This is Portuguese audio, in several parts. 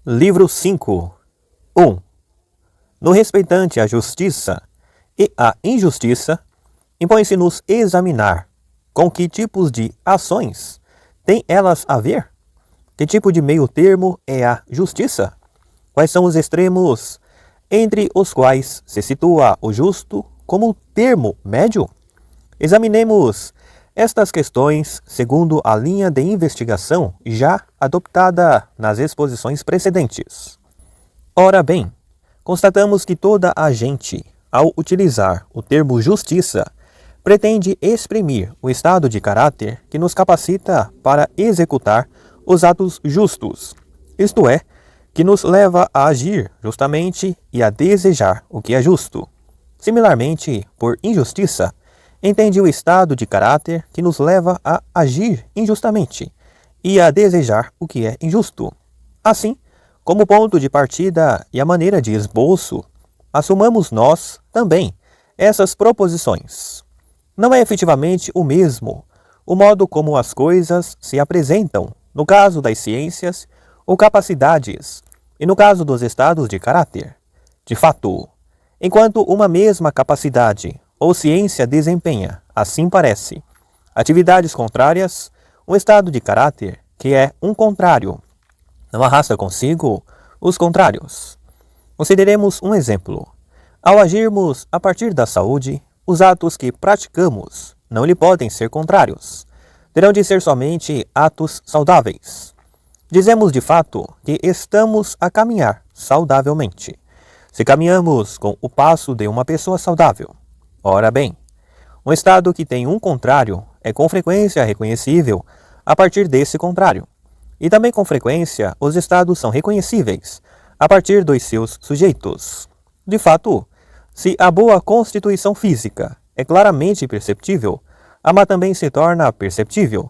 Livro 5. 1. No respeitante à justiça e à injustiça, impõe-se-nos examinar com que tipos de ações têm elas a ver? Que tipo de meio termo é a justiça? Quais são os extremos entre os quais se situa o justo como termo médio? Examinemos estas questões segundo a linha de investigação já adoptada nas exposições precedentes. Ora bem, constatamos que toda a gente, ao utilizar o termo justiça, pretende exprimir o estado de caráter que nos capacita para executar os atos justos, isto é, que nos leva a agir justamente e a desejar o que é justo. Similarmente, por injustiça, entende o estado de caráter que nos leva a agir injustamente e a desejar o que é injusto. Assim, como ponto de partida e a maneira de esboço, assumamos nós também essas proposições. Não é efetivamente o mesmo o modo como as coisas se apresentam no caso das ciências ou capacidades e no caso dos estados de caráter. De fato, enquanto uma mesma capacidade ou ciência desempenha, assim parece, atividades contrárias, um estado de caráter, que é um contrário, não arrasta consigo os contrários. Consideremos um exemplo. Ao agirmos a partir da saúde, os atos que praticamos não lhe podem ser contrários. Terão de ser somente atos saudáveis. Dizemos de fato que estamos a caminhar saudavelmente. Se caminhamos com o passo de uma pessoa saudável. Ora bem, um estado que tem um contrário é com frequência reconhecível a partir desse contrário. E também com frequência os estados são reconhecíveis a partir dos seus sujeitos. De fato, se a boa constituição física é claramente perceptível, a má também se torna perceptível.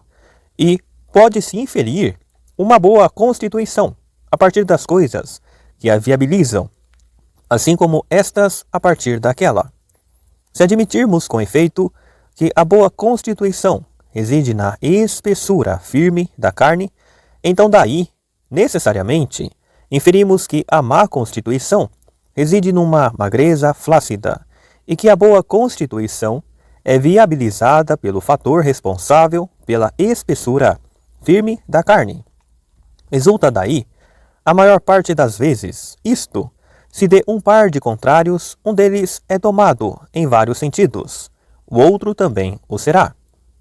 E pode-se inferir uma boa constituição a partir das coisas que a viabilizam, assim como estas a partir daquela. Se admitirmos com efeito que a boa constituição reside na espessura firme da carne, então daí, necessariamente, inferimos que a má constituição reside numa magreza flácida e que a boa constituição é viabilizada pelo fator responsável pela espessura firme da carne. Resulta daí, a maior parte das vezes, isto: se de um par de contrários, um deles é tomado em vários sentidos, o outro também o será.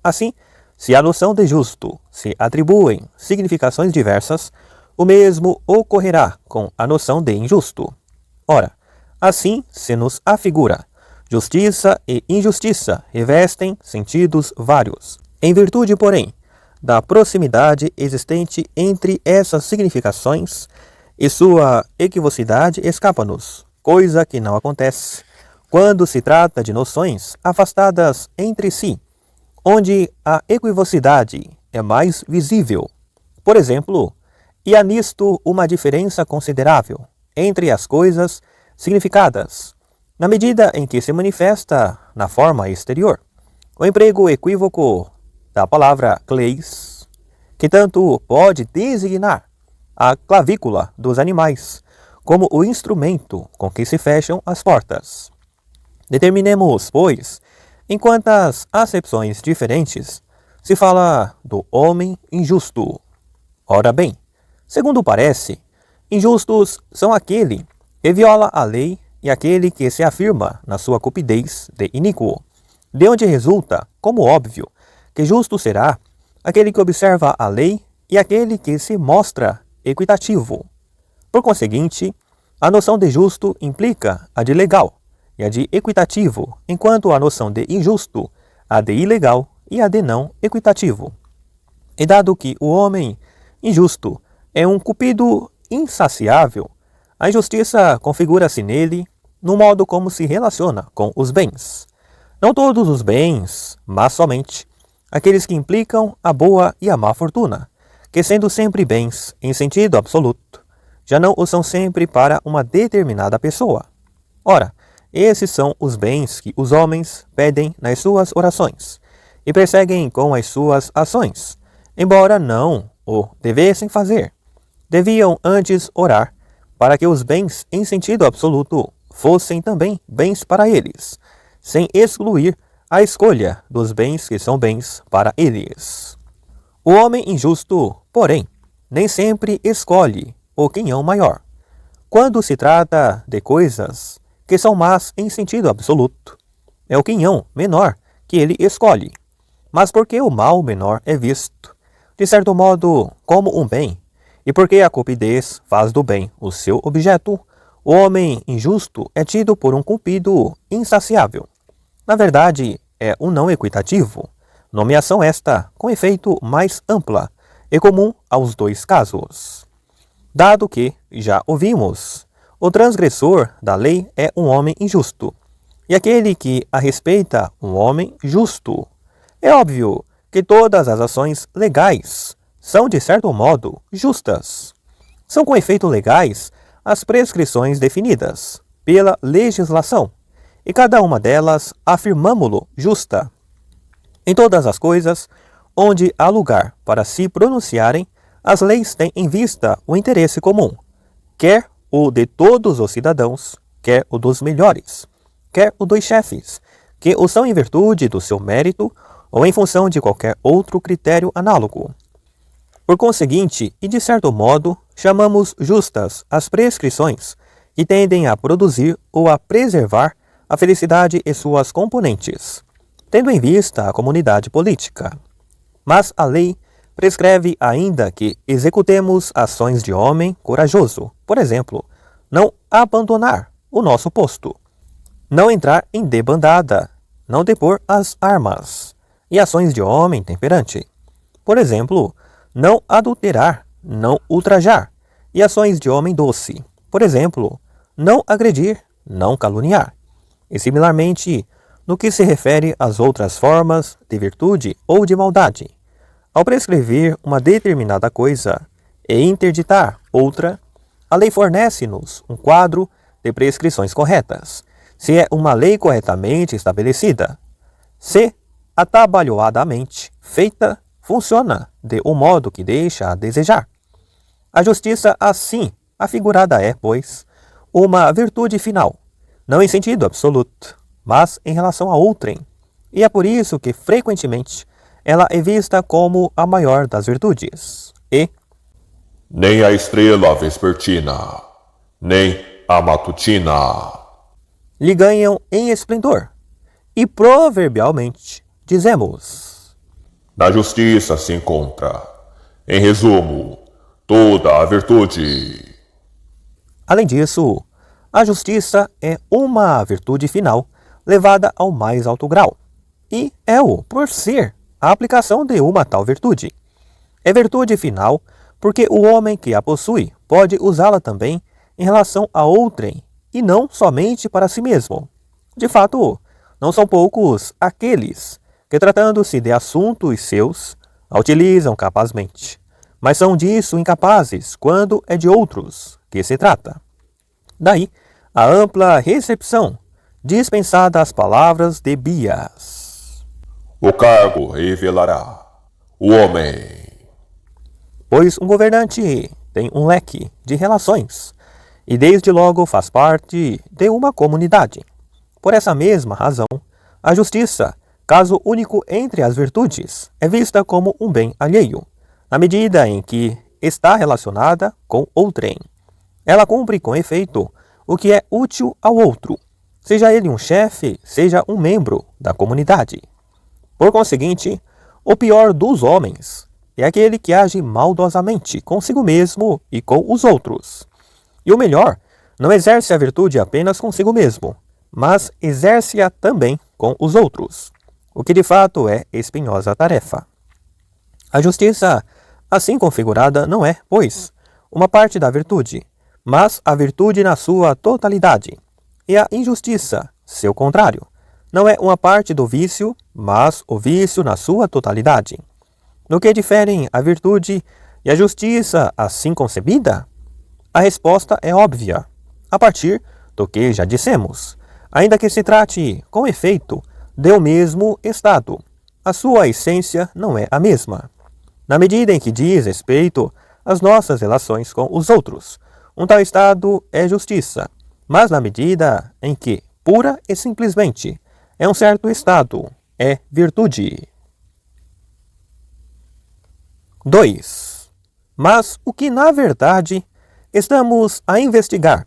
Assim, se à noção de justo se atribuem significações diversas, o mesmo ocorrerá com a noção de injusto. Ora, assim se nos afigura, justiça e injustiça revestem sentidos vários. Em virtude, porém, da proximidade existente entre essas significações, e sua equivocidade escapa-nos, coisa que não acontece quando se trata de noções afastadas entre si, onde a equivocidade é mais visível. Por exemplo, e há nisto uma diferença considerável entre as coisas significadas, na medida em que se manifesta na forma exterior. O emprego equívoco da palavra cleis, que tanto pode designar a clavícula dos animais, como o instrumento com que se fecham as portas. Determinemos, pois, em quantas acepções diferentes se fala do homem injusto. Ora bem, segundo parece, injustos são aquele que viola a lei e aquele que se afirma na sua cupidez de iníquo, de onde resulta, como óbvio, que justo será aquele que observa a lei e aquele que se mostra equitativo. Por conseguinte, a noção de justo implica a de legal e a de equitativo, enquanto a noção de injusto, a de ilegal e a de não equitativo. E dado que o homem injusto é um cupido insaciável, a injustiça configura-se nele no modo como se relaciona com os bens. Não todos os bens, mas somente aqueles que implicam a boa e a má fortuna, que sendo sempre bens em sentido absoluto, já não o são sempre para uma determinada pessoa. Ora, esses são os bens que os homens pedem nas suas orações e perseguem com as suas ações, embora não o devessem fazer. deviam antes orar para que os bens em sentido absoluto fossem também bens para eles, sem excluir a escolha dos bens que são bens para eles. O homem injusto, porém, nem sempre escolhe o quinhão maior, quando se trata de coisas que são más em sentido absoluto. É o quinhão menor que ele escolhe, mas porque o mal menor é visto, de certo modo, como um bem, e porque a cupidez faz do bem o seu objeto, o homem injusto é tido por um cupido insaciável. Na verdade, é um não equitativo, nomeação esta com efeito mais ampla e comum aos dois casos. Dado que, já ouvimos, o transgressor da lei é um homem injusto, e aquele que a respeita um homem justo. É óbvio que todas as ações legais são, de certo modo, justas. São com efeito legais as prescrições definidas pela legislação, e cada uma delas afirmamo-lo justa. Em todas as coisas onde há lugar para se pronunciarem, as leis têm em vista o interesse comum, quer o de todos os cidadãos, quer o dos melhores, quer o dos chefes, que o são em virtude do seu mérito ou em função de qualquer outro critério análogo. Por conseguinte, e de certo modo, chamamos justas as prescrições que tendem a produzir ou a preservar a felicidade e suas componentes, tendo em vista a comunidade política. Mas a lei prescreve ainda que executemos ações de homem corajoso, por exemplo, não abandonar o nosso posto, não entrar em debandada, não depor as armas, e ações de homem temperante, por exemplo, não adulterar, não ultrajar, e ações de homem doce, por exemplo, não agredir, não caluniar. E similarmente, no que se refere às outras formas de virtude ou de maldade, ao prescrever uma determinada coisa e interditar outra, a lei fornece-nos um quadro de prescrições corretas, se é uma lei corretamente estabelecida. Se atabalhoadamente feita, funciona de um modo que deixa a desejar. A justiça, assim, afigurada é, pois, uma virtude final, não em sentido absoluto, mas em relação a outrem, e é por isso que, frequentemente, ela é vista como a maior das virtudes, e nem a estrela vespertina, nem a matutina lhe ganham em esplendor, e proverbialmente dizemos: na justiça se encontra, em resumo, toda a virtude. Além disso, a justiça é uma virtude final levada ao mais alto grau, e é-o por ser a aplicação de uma tal virtude. É virtude final porque o homem que a possui pode usá-la também em relação a outrem e não somente para si mesmo. De fato, não são poucos aqueles que, tratando-se de assuntos seus, a utilizam capazmente, mas são disso incapazes quando é de outros que se trata. Daí a ampla recepção dispensada às palavras de Bias. O cargo revelará o homem. Pois um governante tem um leque de relações e desde logo faz parte de uma comunidade. Por essa mesma razão, a justiça, caso único entre as virtudes, é vista como um bem alheio, na medida em que está relacionada com outrem. Ela cumpre com efeito o que é útil ao outro, seja ele um chefe, seja um membro da comunidade. Por conseguinte, o pior dos homens é aquele que age maldosamente consigo mesmo e com os outros. E o melhor não exerce a virtude apenas consigo mesmo, mas exerce-a também com os outros, o que de fato é espinhosa tarefa. A justiça, assim configurada, não é, pois, uma parte da virtude, mas a virtude na sua totalidade. E a injustiça, seu contrário, não é uma parte do vício, mas o vício na sua totalidade. No que diferem a virtude e a justiça assim concebida? A resposta é óbvia, a partir do que já dissemos, ainda que se trate, com efeito, de o mesmo estado. A sua essência não é a mesma. Na medida em que diz respeito as nossas relações com os outros. Um tal estado é justiça, mas na medida em que, pura e simplesmente, é um certo estado, é virtude. 2. Mas o que na verdade estamos a investigar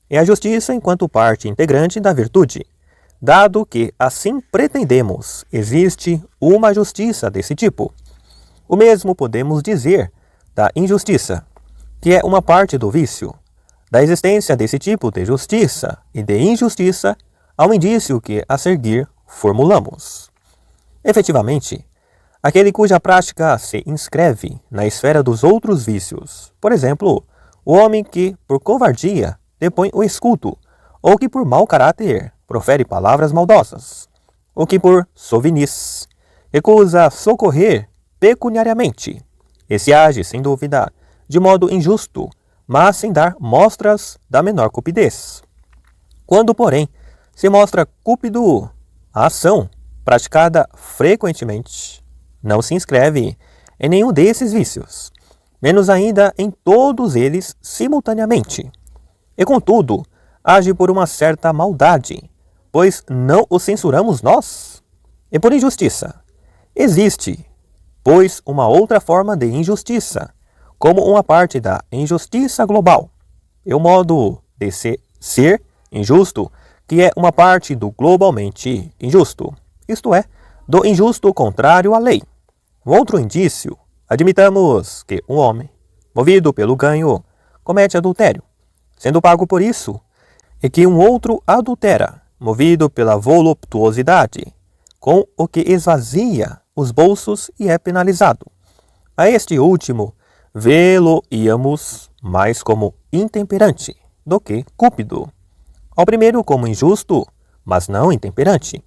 é a justiça enquanto parte integrante da virtude. Dado que, assim pretendemos, existe uma justiça desse tipo. O mesmo podemos dizer da injustiça, que é uma parte do vício. Da existência desse tipo de justiça e de injustiça ao indício que a seguir formulamos. Efetivamente, aquele cuja prática se inscreve na esfera dos outros vícios, por exemplo, o homem que, por covardia, depõe o escudo, ou que por mau caráter profere palavras maldosas, ou que por sovinice recusa socorrer pecuniariamente. Esse age, sem dúvida, de modo injusto, mas sem dar mostras da menor cupidez. Quando, porém, se mostra cúpido, a ação, praticada frequentemente, não se inscreve em nenhum desses vícios, menos ainda em todos eles simultaneamente. E, contudo, age por uma certa maldade, pois não o censuramos nós? E por injustiça. Existe, pois, uma outra forma de injustiça, como uma parte da injustiça global. E o modo de ser injusto, que é uma parte do globalmente injusto, isto é, do injusto contrário à lei. Um outro indício, admitamos que um homem, movido pelo ganho, comete adultério, sendo pago por isso, e que um outro adultera, movido pela voluptuosidade, com o que esvazia os bolsos e é penalizado. A este último, vê-lo-íamos mais como intemperante do que cúpido. Ao primeiro como injusto, mas não intemperante.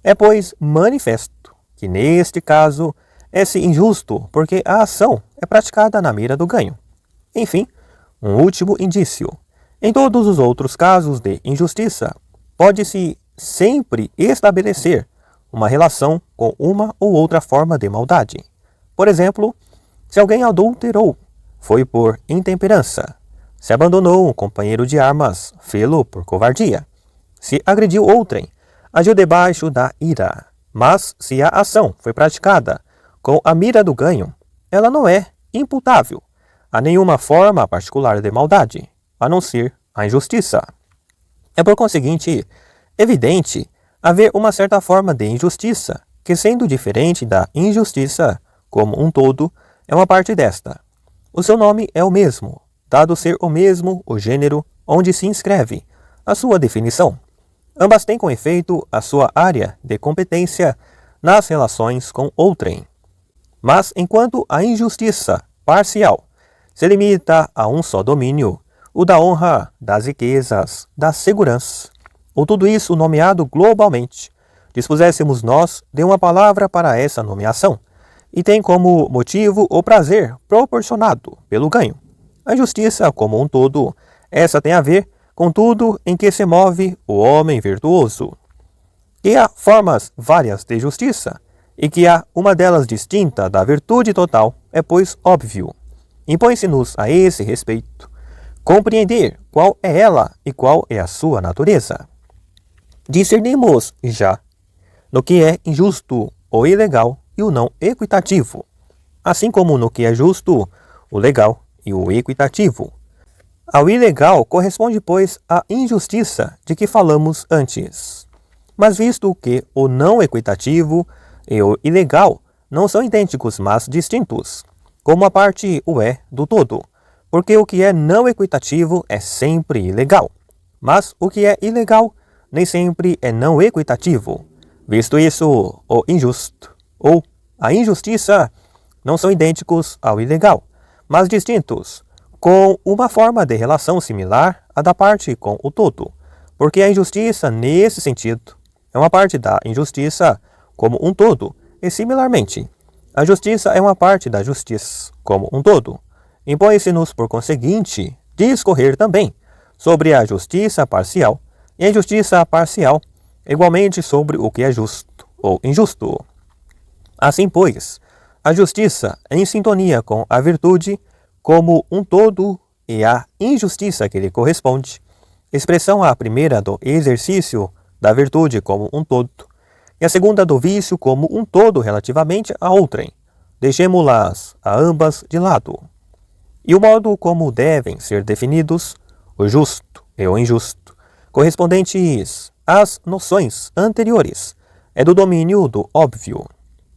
É, pois, manifesto que neste caso é-se injusto porque a ação é praticada na mira do ganho. Enfim, um último indício. Em todos os outros casos de injustiça, pode-se sempre estabelecer uma relação com uma ou outra forma de maldade. Por exemplo, se alguém adulterou, foi por intemperança. Se abandonou um companheiro de armas, fê-lo por covardia. Se agrediu outrem, agiu debaixo da ira. Mas se a ação foi praticada com a mira do ganho, ela não é imputável a nenhuma forma particular de maldade, a não ser a injustiça. É por conseguinte evidente haver uma certa forma de injustiça que, sendo diferente da injustiça como um todo, é uma parte desta. O seu nome é o mesmo, dado ser o mesmo o gênero onde se inscreve a sua definição. Ambas têm com efeito a sua área de competência nas relações com outrem. Mas enquanto a injustiça parcial se limita a um só domínio, o da honra, das riquezas, da segurança, ou tudo isso nomeado globalmente, dispuséssemos nós de uma palavra para essa nomeação, e tem como motivo o prazer proporcionado pelo ganho. A justiça como um todo, essa tem a ver com tudo em que se move o homem virtuoso. Que há formas várias de justiça, e que há uma delas distinta da virtude total, é pois óbvio. Impõe-se-nos a esse respeito compreender qual é ela e qual é a sua natureza. Discernimos já no que é injusto, o ilegal e o não equitativo, assim como no que é justo, o legal e o equitativo. Ao ilegal corresponde, pois, a injustiça de que falamos antes. Mas visto que o não equitativo e o ilegal não são idênticos, mas distintos, como a parte o é do todo, porque o que é não equitativo é sempre ilegal, mas o que é ilegal nem sempre é não equitativo. Visto isso, o injusto ou a injustiça não são idênticos ao ilegal, mas distintos, com uma forma de relação similar à da parte com o todo, porque a injustiça, nesse sentido, é uma parte da injustiça como um todo, e similarmente, a justiça é uma parte da justiça como um todo. Impõe-se-nos, por conseguinte, discorrer também sobre a justiça parcial e a injustiça parcial, igualmente sobre o que é justo ou injusto. Assim, pois, a justiça, em sintonia com a virtude, como um todo e a injustiça que lhe corresponde, expressão a primeira do exercício da virtude como um todo, e a segunda do vício como um todo relativamente a outrem. Deixemo-las a ambas de lado. E o modo como devem ser definidos o justo e o injusto, correspondentes às noções anteriores, é do domínio do óbvio.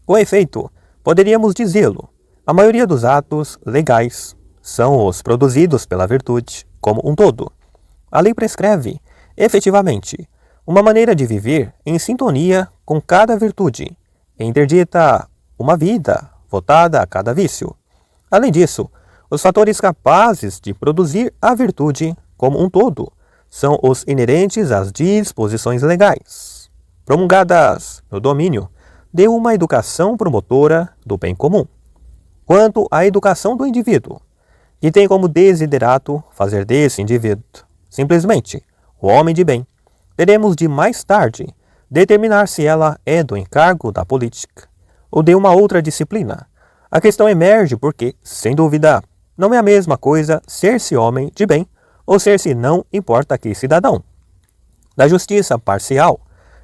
Com efeito, poderíamos dizê-lo, a maioria dos atos legais são os produzidos pela virtude como um todo. A lei prescreve, efetivamente, uma maneira de viver em sintonia com cada virtude, e interdita uma vida votada a cada vício. Além disso, os fatores capazes de produzir a virtude como um todo são os inerentes às disposições legais, promulgadas no domínio de uma educação promotora do bem comum. Quanto à educação do indivíduo, que tem como desiderato fazer desse indivíduo simplesmente o homem de bem, teremos de mais tarde determinar se ela é do encargo da política ou de uma outra disciplina. A questão emerge porque, sem dúvida, não é a mesma coisa ser-se homem de bem ou ser-se não importa que cidadão. Da justiça parcial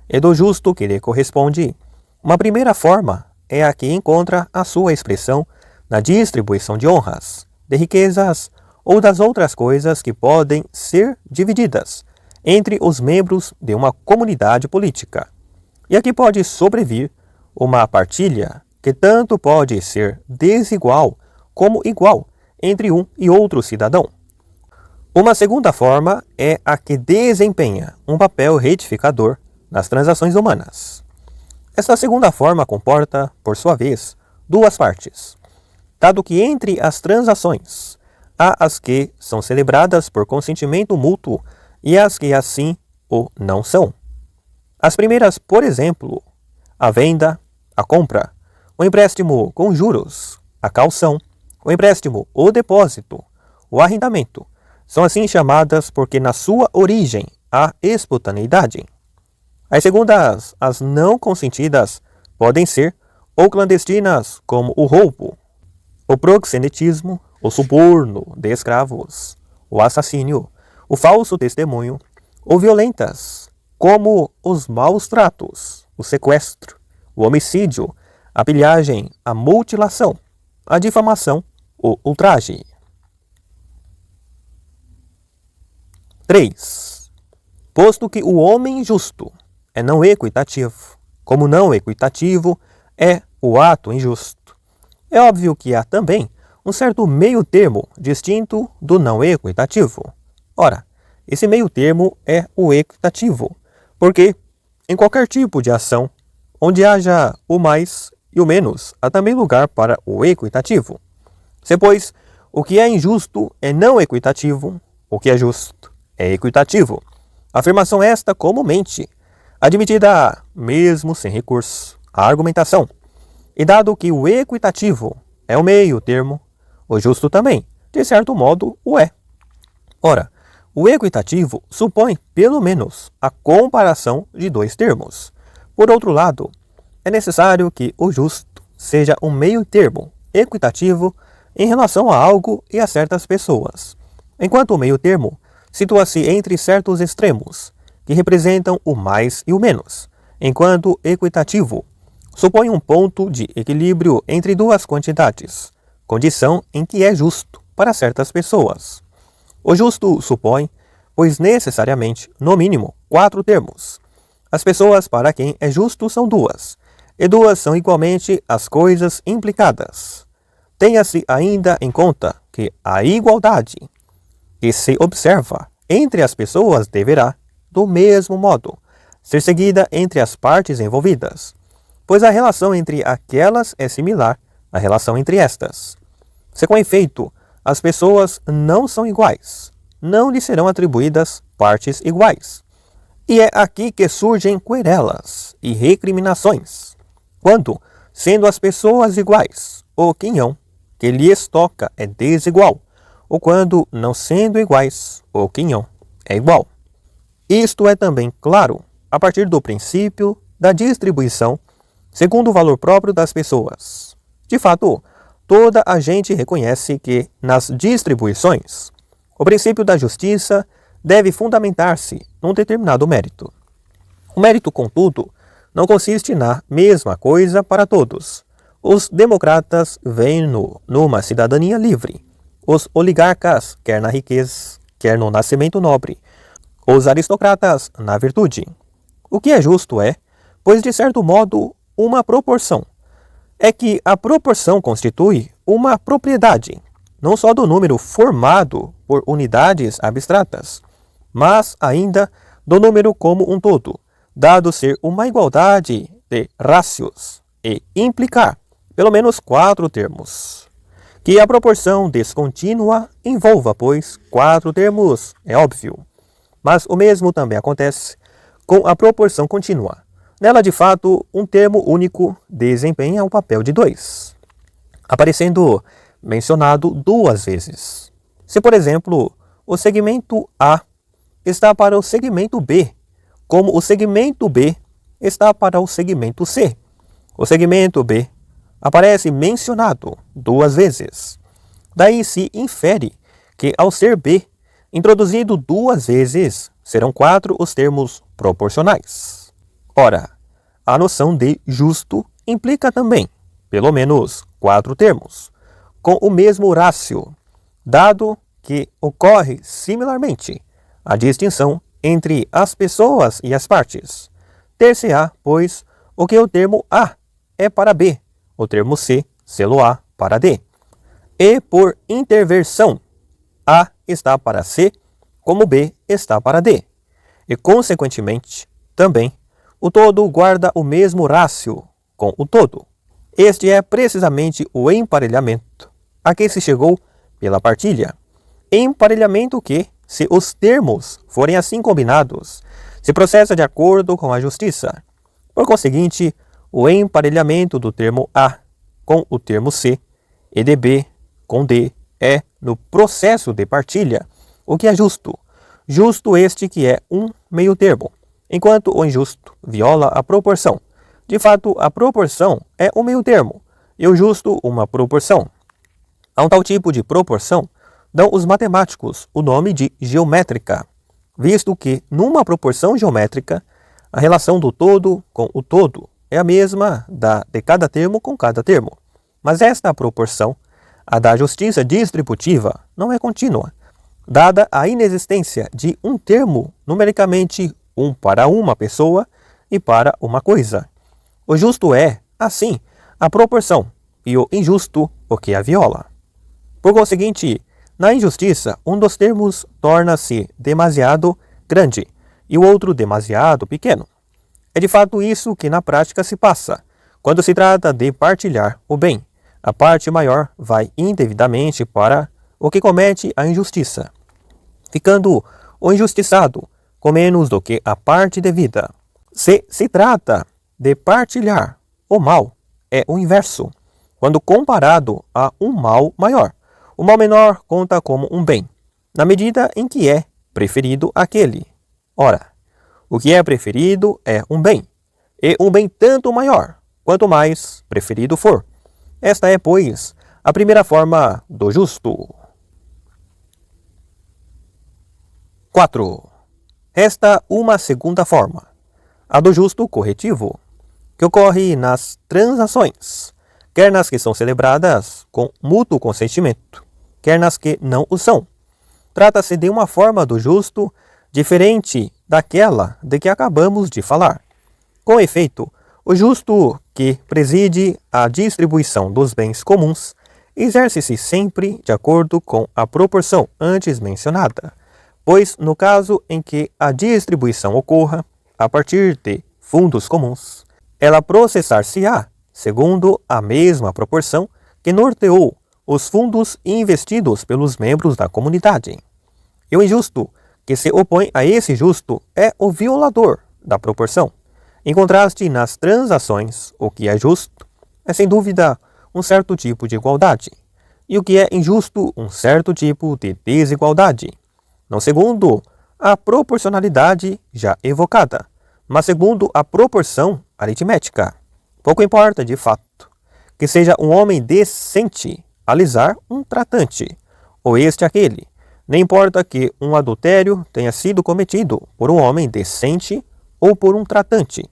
e do justo que lhe corresponde, uma primeira forma é a que encontra a sua expressão na distribuição de honras, de riquezas ou das outras coisas que podem ser divididas entre os membros de uma comunidade política. E aqui pode sobrevir uma partilha que tanto pode ser desigual como igual entre um e outro cidadão. Uma segunda forma é a que desempenha um papel retificador nas transações humanas. Esta segunda forma comporta, por sua vez, duas partes, dado que entre as transações há as que são celebradas por consentimento mútuo e as que assim o não são. As primeiras, por exemplo, a venda, a compra, o empréstimo com juros, a caução, o empréstimo ou depósito, o arrendamento, são assim chamadas porque na sua origem há espontaneidade. As segundas, as não consentidas, podem ser ou clandestinas, como o roubo, o proxenetismo, o suborno de escravos, o assassínio, o falso testemunho, ou violentas, como os maus tratos, o sequestro, o homicídio, a pilhagem, a mutilação, a difamação, o ultraje. 3. Posto que o homem justo é não equitativo, como não equitativo é o ato injusto, é óbvio que há também um certo meio termo distinto do não equitativo. Ora, esse meio termo é o equitativo, porque em qualquer tipo de ação, onde haja o mais e o menos, há também lugar para o equitativo. Se, pois, o que é injusto é não equitativo, o que é justo é equitativo. Afirmação esta comumente admitida mesmo sem recurso à argumentação. E dado que o equitativo é o meio termo, o justo também, de certo modo, o é. Ora, o equitativo supõe, pelo menos, a comparação de dois termos. Por outro lado, é necessário que o justo seja um meio termo equitativo em relação a algo e a certas pessoas, enquanto o meio termo situa-se entre certos extremos, que representam o mais e o menos, enquanto equitativo supõe um ponto de equilíbrio entre duas quantidades, condição em que é justo para certas pessoas. O justo supõe, pois necessariamente, no mínimo, 4 termos. As pessoas para quem é justo são duas, e duas são igualmente as coisas implicadas. Tenha-se ainda em conta que a igualdade que se observa entre as pessoas deverá, do mesmo modo, ser seguida entre as partes envolvidas, pois a relação entre aquelas é similar à relação entre estas. Se com efeito as pessoas não são iguais, não lhe serão atribuídas partes iguais. E é aqui que surgem querelas e recriminações, quando, sendo as pessoas iguais, o quinhão que lhes toca é desigual, ou quando, não sendo iguais, o quinhão é igual. Isto é também claro a partir do princípio da distribuição segundo o valor próprio das pessoas. De fato, toda a gente reconhece que, nas distribuições, o princípio da justiça deve fundamentar-se num determinado mérito. O mérito, contudo, não consiste na mesma coisa para todos. Os democratas veem numa cidadania livre. Os oligarcas, quer na riqueza, quer no nascimento nobre. Os aristocratas, na virtude. O que é justo é, pois de certo modo, uma proporção. É que a proporção constitui uma propriedade, não só do número formado por unidades abstratas, mas ainda do número como um todo, dado ser uma igualdade de rácios e implicar pelo menos 4 termos. Que a proporção descontínua envolva, pois, 4 termos é óbvio, mas o mesmo também acontece com a proporção contínua. Nela, de fato, um termo único desempenha o papel de 2, aparecendo mencionado 2 vezes. Se, por exemplo, o segmento A está para o segmento B, como o segmento B está para o segmento C, o segmento B aparece mencionado 2 vezes. Daí se infere que, ao ser B introduzido 2 vezes, serão 4 os termos proporcionais. Ora, a noção de justo implica também, pelo menos, 4 termos, com o mesmo rácio, dado que ocorre similarmente a distinção entre as pessoas e as partes. Ter-se-á, pois, o que o termo A é para B, o termo C, selo-á para D. E por interversão, A está para C, como B está para D. E, consequentemente, também, o todo guarda o mesmo rácio com o todo. Este é precisamente o emparelhamento a que se chegou pela partilha. Emparelhamento que, se os termos forem assim combinados, se processa de acordo com a justiça. Por conseguinte, o emparelhamento do termo A com o termo C e de B com D é, no processo de partilha, o que é justo. Justo este que é um meio termo, enquanto o injusto viola a proporção. De fato, a proporção é um meio termo, e o justo uma proporção. A um tal tipo de proporção dão os matemáticos o nome de geométrica, visto que, numa proporção geométrica, a relação do todo com o todo é a mesma da de cada termo com cada termo. Mas esta proporção, a da justiça distributiva, não é contínua, dada a inexistência de um termo numericamente um para uma pessoa e para uma coisa. O justo é, assim, a proporção, e o injusto o que a viola. Por conseguinte, na injustiça, um dos termos torna-se demasiado grande e o outro demasiado pequeno. É de fato isso que na prática se passa. Quando se trata de partilhar o bem, a parte maior vai indevidamente para o que comete a injustiça, ficando o injustiçado com menos do que a parte devida. Se trata de partilhar o mal, é o inverso. Quando comparado a um mal maior, o mal menor conta como um bem, na medida em que é preferido aquele. Ora, o que é preferido é um bem, e um bem tanto maior, quanto mais preferido for. Esta é, pois, a primeira forma do justo. 4. Resta uma segunda forma, a do justo corretivo, que ocorre nas transações, quer nas que são celebradas com mútuo consentimento, quer nas que não o são. Trata-se de uma forma do justo diferente daquela de que acabamos de falar. Com efeito, o justo que preside a distribuição dos bens comuns exerce-se sempre de acordo com a proporção antes mencionada, pois no caso em que a distribuição ocorra a partir de fundos comuns, ela processar-se-á segundo a mesma proporção que norteou os fundos investidos pelos membros da comunidade. E o injusto que se opõe a esse justo é o violador da proporção. Em contraste, nas transações, o que é justo é sem dúvida um certo tipo de igualdade, e o que é injusto um certo tipo de desigualdade, não segundo a proporcionalidade já evocada, mas segundo a proporção aritmética. Pouco importa, de fato, que seja um homem decente alisar um tratante, ou este aquele. Nem importa que um adultério tenha sido cometido por um homem decente ou por um tratante.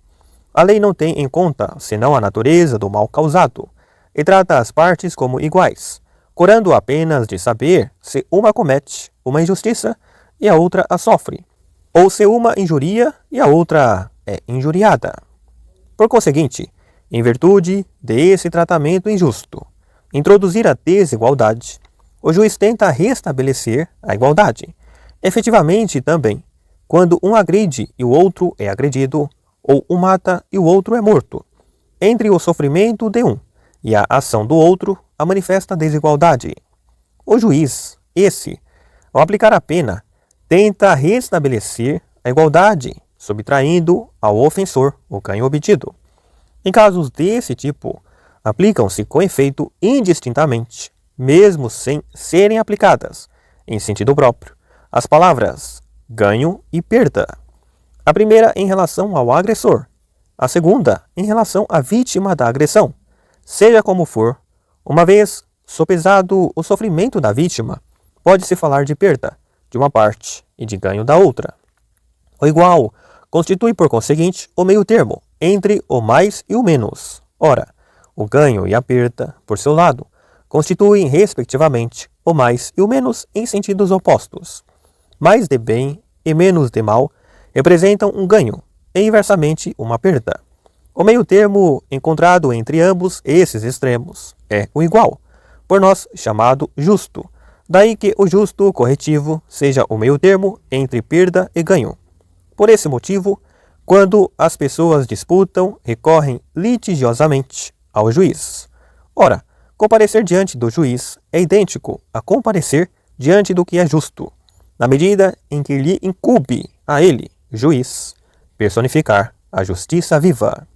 A lei não tem em conta senão a natureza do mal causado, e trata as partes como iguais, curando apenas de saber se uma comete uma injustiça e a outra a sofre, ou se uma injuria e a outra é injuriada. Por conseguinte, em virtude desse tratamento injusto, introduzir a desigualdade, o juiz tenta restabelecer a igualdade. Efetivamente também, quando um agride e o outro é agredido, ou um mata e o outro é morto, entre o sofrimento de um e a ação do outro, a manifesta desigualdade. O juiz, ao aplicar a pena, tenta restabelecer a igualdade, subtraindo ao ofensor o ganho obtido. Em casos desse tipo, aplicam-se com efeito indistintamente, mesmo sem serem aplicadas, em sentido próprio, as palavras ganho e perda. A primeira em relação ao agressor, a segunda em relação à vítima da agressão. Seja como for, uma vez sopesado o sofrimento da vítima, pode-se falar de perda de uma parte e de ganho da outra. O igual constitui, por conseguinte, o meio termo entre o mais e o menos. Ora, o ganho e a perda, por seu lado, constituem, respectivamente, o mais e o menos em sentidos opostos. Mais de bem e menos de mal representam um ganho e, inversamente, uma perda. O meio termo encontrado entre ambos esses extremos é o igual, por nós chamado justo. Daí que o justo corretivo seja o meio termo entre perda e ganho. Por esse motivo, quando as pessoas disputam, recorrem litigiosamente ao juiz. Ora, comparecer diante do juiz é idêntico a comparecer diante do que é justo, na medida em que lhe incumbe a ele, juiz, personificar a justiça viva.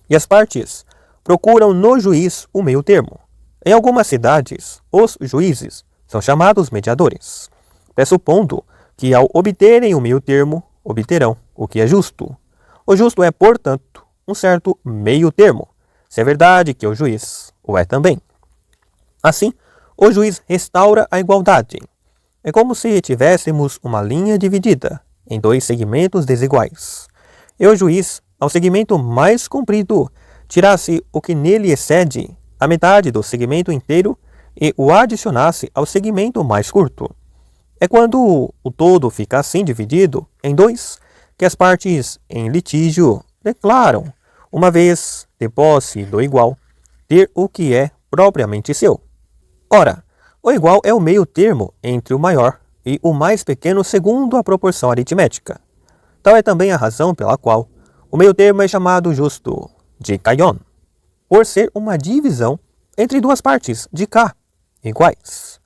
E as partes procuram no juiz o meio termo. Em algumas cidades, os juízes são chamados mediadores, pressupondo que ao obterem o meio termo, obterão o que é justo. O justo é, portanto, um certo meio termo, se é verdade que o juiz o é também. Assim, o juiz restaura a igualdade. É como se tivéssemos uma linha dividida em dois segmentos desiguais. E o juiz, ao segmento mais comprido, tirasse o que nele excede a metade do segmento inteiro e o adicionasse ao segmento mais curto. É quando o todo fica assim dividido em dois que as partes em litígio declaram, uma vez de posse do igual, ter o que é propriamente seu. Ora, o igual é o meio termo entre o maior e o mais pequeno segundo a proporção aritmética. Tal é também a razão pela qual o meio termo é chamado justo, dikaion, por ser uma divisão entre duas partes de K iguais.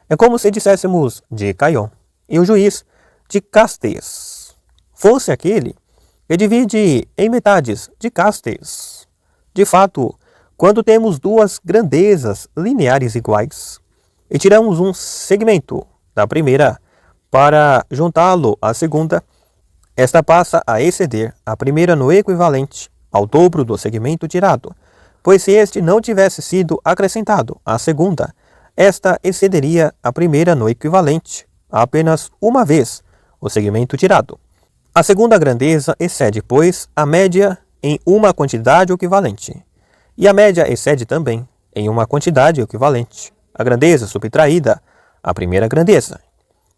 É como se disséssemos dikaion e o juiz dikastes fosse aquele que divide em metades dikastes. De fato, quando temos duas grandezas lineares iguais e tiramos um segmento da primeira para juntá-lo à segunda, esta passa a exceder a primeira no equivalente ao dobro do segmento tirado, pois se este não tivesse sido acrescentado à segunda, esta excederia a primeira no equivalente a apenas uma vez o segmento tirado. A segunda grandeza excede, pois, a média em uma quantidade equivalente, e a média excede também, em uma quantidade equivalente, a grandeza subtraída à primeira grandeza.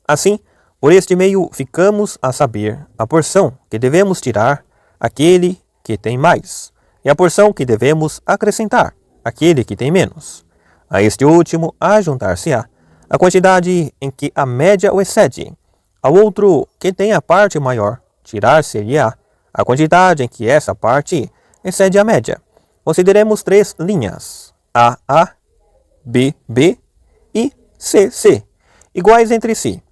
Assim, por este meio ficamos a saber a porção que devemos tirar àquele que tem mais, e a porção que devemos acrescentar àquele que tem menos. A este último ajuntar-se-á a quantidade em que a média o excede. Ao outro que tem a parte maior, tirar-se-lhe-á a quantidade em que essa parte excede a média. Consideremos três linhas, AA, BB e CC, iguais entre si.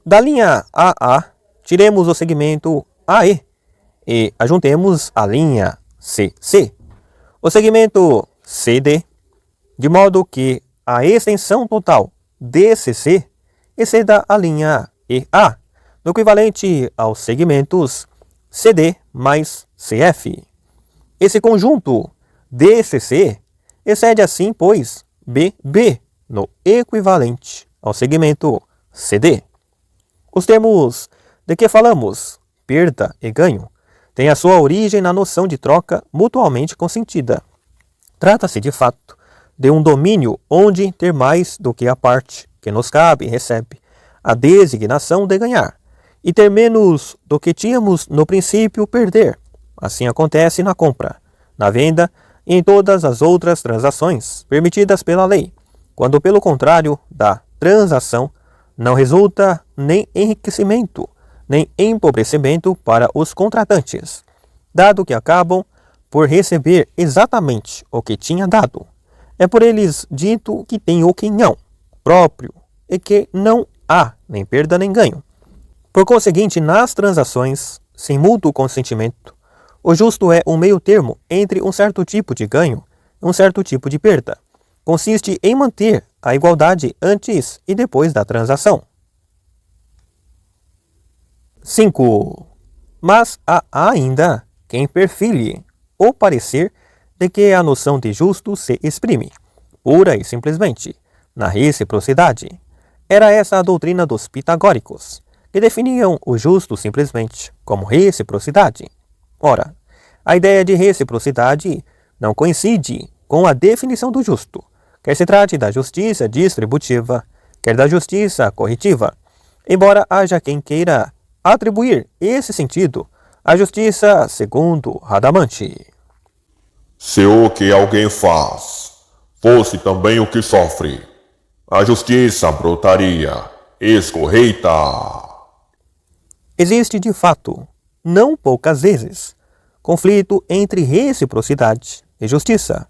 Da linha AA, tiremos o segmento AE e ajuntemos a linha CC, o segmento CD, de modo que a extensão total DCC exceda a linha EA, no equivalente aos segmentos CD mais CF. Esse conjunto DCC Excede assim, pois, BB no equivalente ao segmento CD. Os termos de que falamos, perda e ganho, têm a sua origem na noção de troca mutualmente consentida. Trata-se, de fato, de um domínio onde ter mais do que a parte que nos cabe recebe a designação de ganhar, e ter menos do que tínhamos no princípio perder. Assim acontece na compra, na venda e em todas as outras transações permitidas pela lei, quando pelo contrário da transação não resulta nem enriquecimento, nem empobrecimento para os contratantes, dado que acabam por receber exatamente o que tinha dado. É por eles dito que tem o quinhão próprio e que não há nem perda nem ganho. Por conseguinte, nas transações sem mútuo consentimento, o justo é um meio termo entre um certo tipo de ganho e um certo tipo de perda. Consiste em manter a igualdade antes e depois da transação. 5. Mas há ainda quem perfile o parecer de que a noção de justo se exprime, pura e simplesmente, na reciprocidade. Era essa a doutrina dos pitagóricos, que definiam o justo simplesmente como reciprocidade. Ora, a ideia de reciprocidade não coincide com a definição do justo, quer se trate da justiça distributiva, quer da justiça corretiva, embora haja quem queira atribuir esse sentido à justiça segundo Radamante. Se o que alguém faz fosse também o que sofre, a justiça brotaria escorreita. Existe, de fato, não poucas vezes, conflito entre reciprocidade e justiça.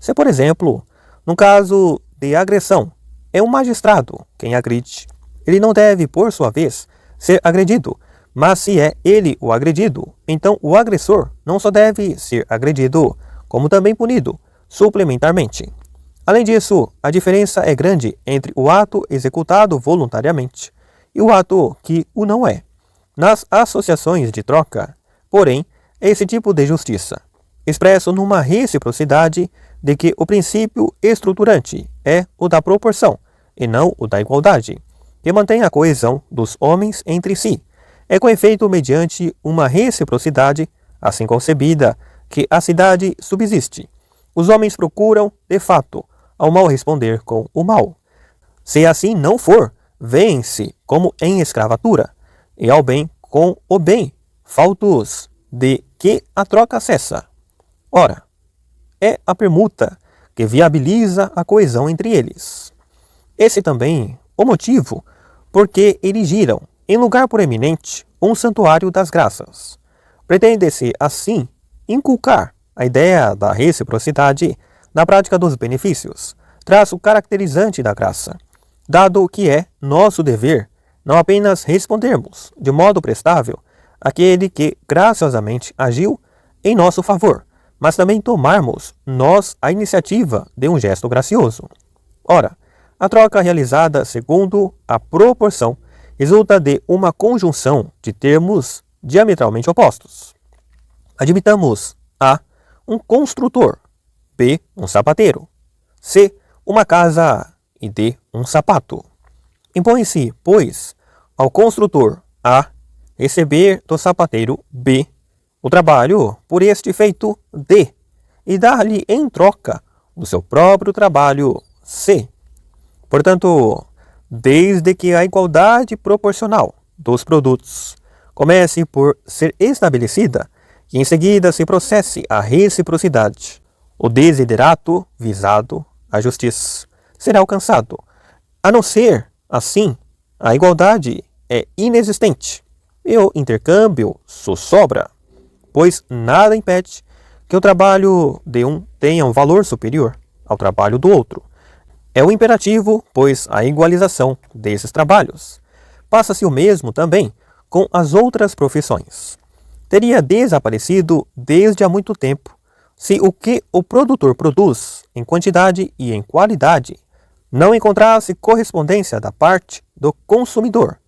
Se, por exemplo, no caso de agressão, é um magistrado quem agride, ele não deve, por sua vez, ser agredido, mas se é ele o agredido, então o agressor não só deve ser agredido, como também punido, suplementarmente. Além disso, a diferença é grande entre o ato executado voluntariamente e o ato que o não é. Nas associações de troca, porém, esse tipo de justiça, expresso numa reciprocidade de que o princípio estruturante é o da proporção e não o da igualdade, que mantém a coesão dos homens entre si, é com efeito mediante uma reciprocidade, assim concebida, que a cidade subsiste. Os homens procuram, de fato, ao mal responder com o mal. Se assim não for, veem-se como em escravatura, e ao bem com o bem, faltos de que a troca cessa. Ora, é a permuta que viabiliza a coesão entre eles. Esse também o motivo por que erigiram, em lugar proeminente, um santuário das graças. Pretende-se, assim, inculcar a ideia da reciprocidade na prática dos benefícios, traço caracterizante da graça, dado que é nosso dever não apenas respondermos de modo prestável àquele que graciosamente agiu em nosso favor, mas também tomarmos nós a iniciativa de um gesto gracioso. Ora, a troca realizada segundo a proporção resulta de uma conjunção de termos diametralmente opostos. Admitamos A, um construtor, B, um sapateiro, C, uma casa e D, um sapato. Impõe-se, pois, ao construtor A receber do sapateiro B o trabalho por este feito D e dar-lhe em troca o seu próprio trabalho C. Portanto, desde que a igualdade proporcional dos produtos comece por ser estabelecida e em seguida se processe a reciprocidade, o desiderato visado, a justiça, será alcançado. A não ser assim, a igualdade é inexistente e o intercâmbio sobra, pois nada impede que o trabalho de um tenha um valor superior ao trabalho do outro. É o imperativo, pois a igualização desses trabalhos. Passa-se o mesmo também com as outras profissões. Teria desaparecido desde há muito tempo se o que o produtor produz em quantidade e em qualidade não encontrasse correspondência da parte do consumidor.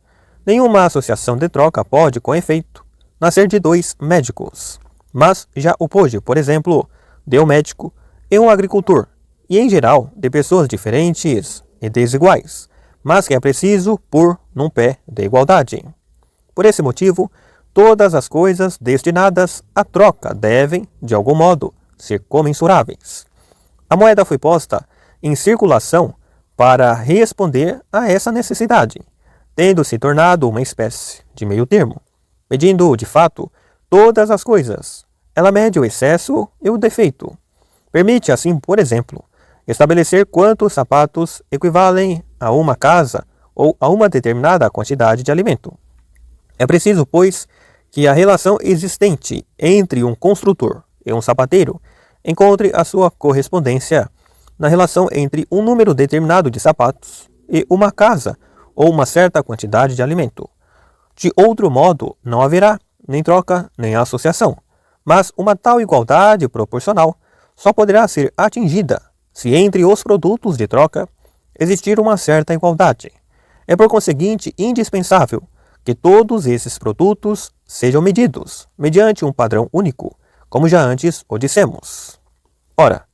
Nenhuma associação de troca pode, com efeito, nascer de dois médicos, mas já o pôde, por exemplo, de um médico e um agricultor e em geral de pessoas diferentes e desiguais, mas que é preciso pôr num pé de igualdade. Por esse motivo, todas as coisas destinadas à troca devem, de algum modo, ser comensuráveis. A moeda foi posta em circulação para responder a essa necessidade, tendo se tornado uma espécie de meio termo. Medindo, de fato, todas as coisas, ela mede o excesso e o defeito. Permite, assim, por exemplo, estabelecer quantos sapatos equivalem a uma casa ou a uma determinada quantidade de alimento. É preciso, pois, que a relação existente entre um construtor e um sapateiro encontre a sua correspondência na relação entre um número determinado de sapatos e uma casa ou uma certa quantidade de alimento. De outro modo, não haverá nem troca nem associação, mas uma tal igualdade proporcional só poderá ser atingida se entre os produtos de troca existir uma certa igualdade. É por conseguinte indispensável que todos esses produtos sejam medidos mediante um padrão único, como já antes o dissemos. Ora,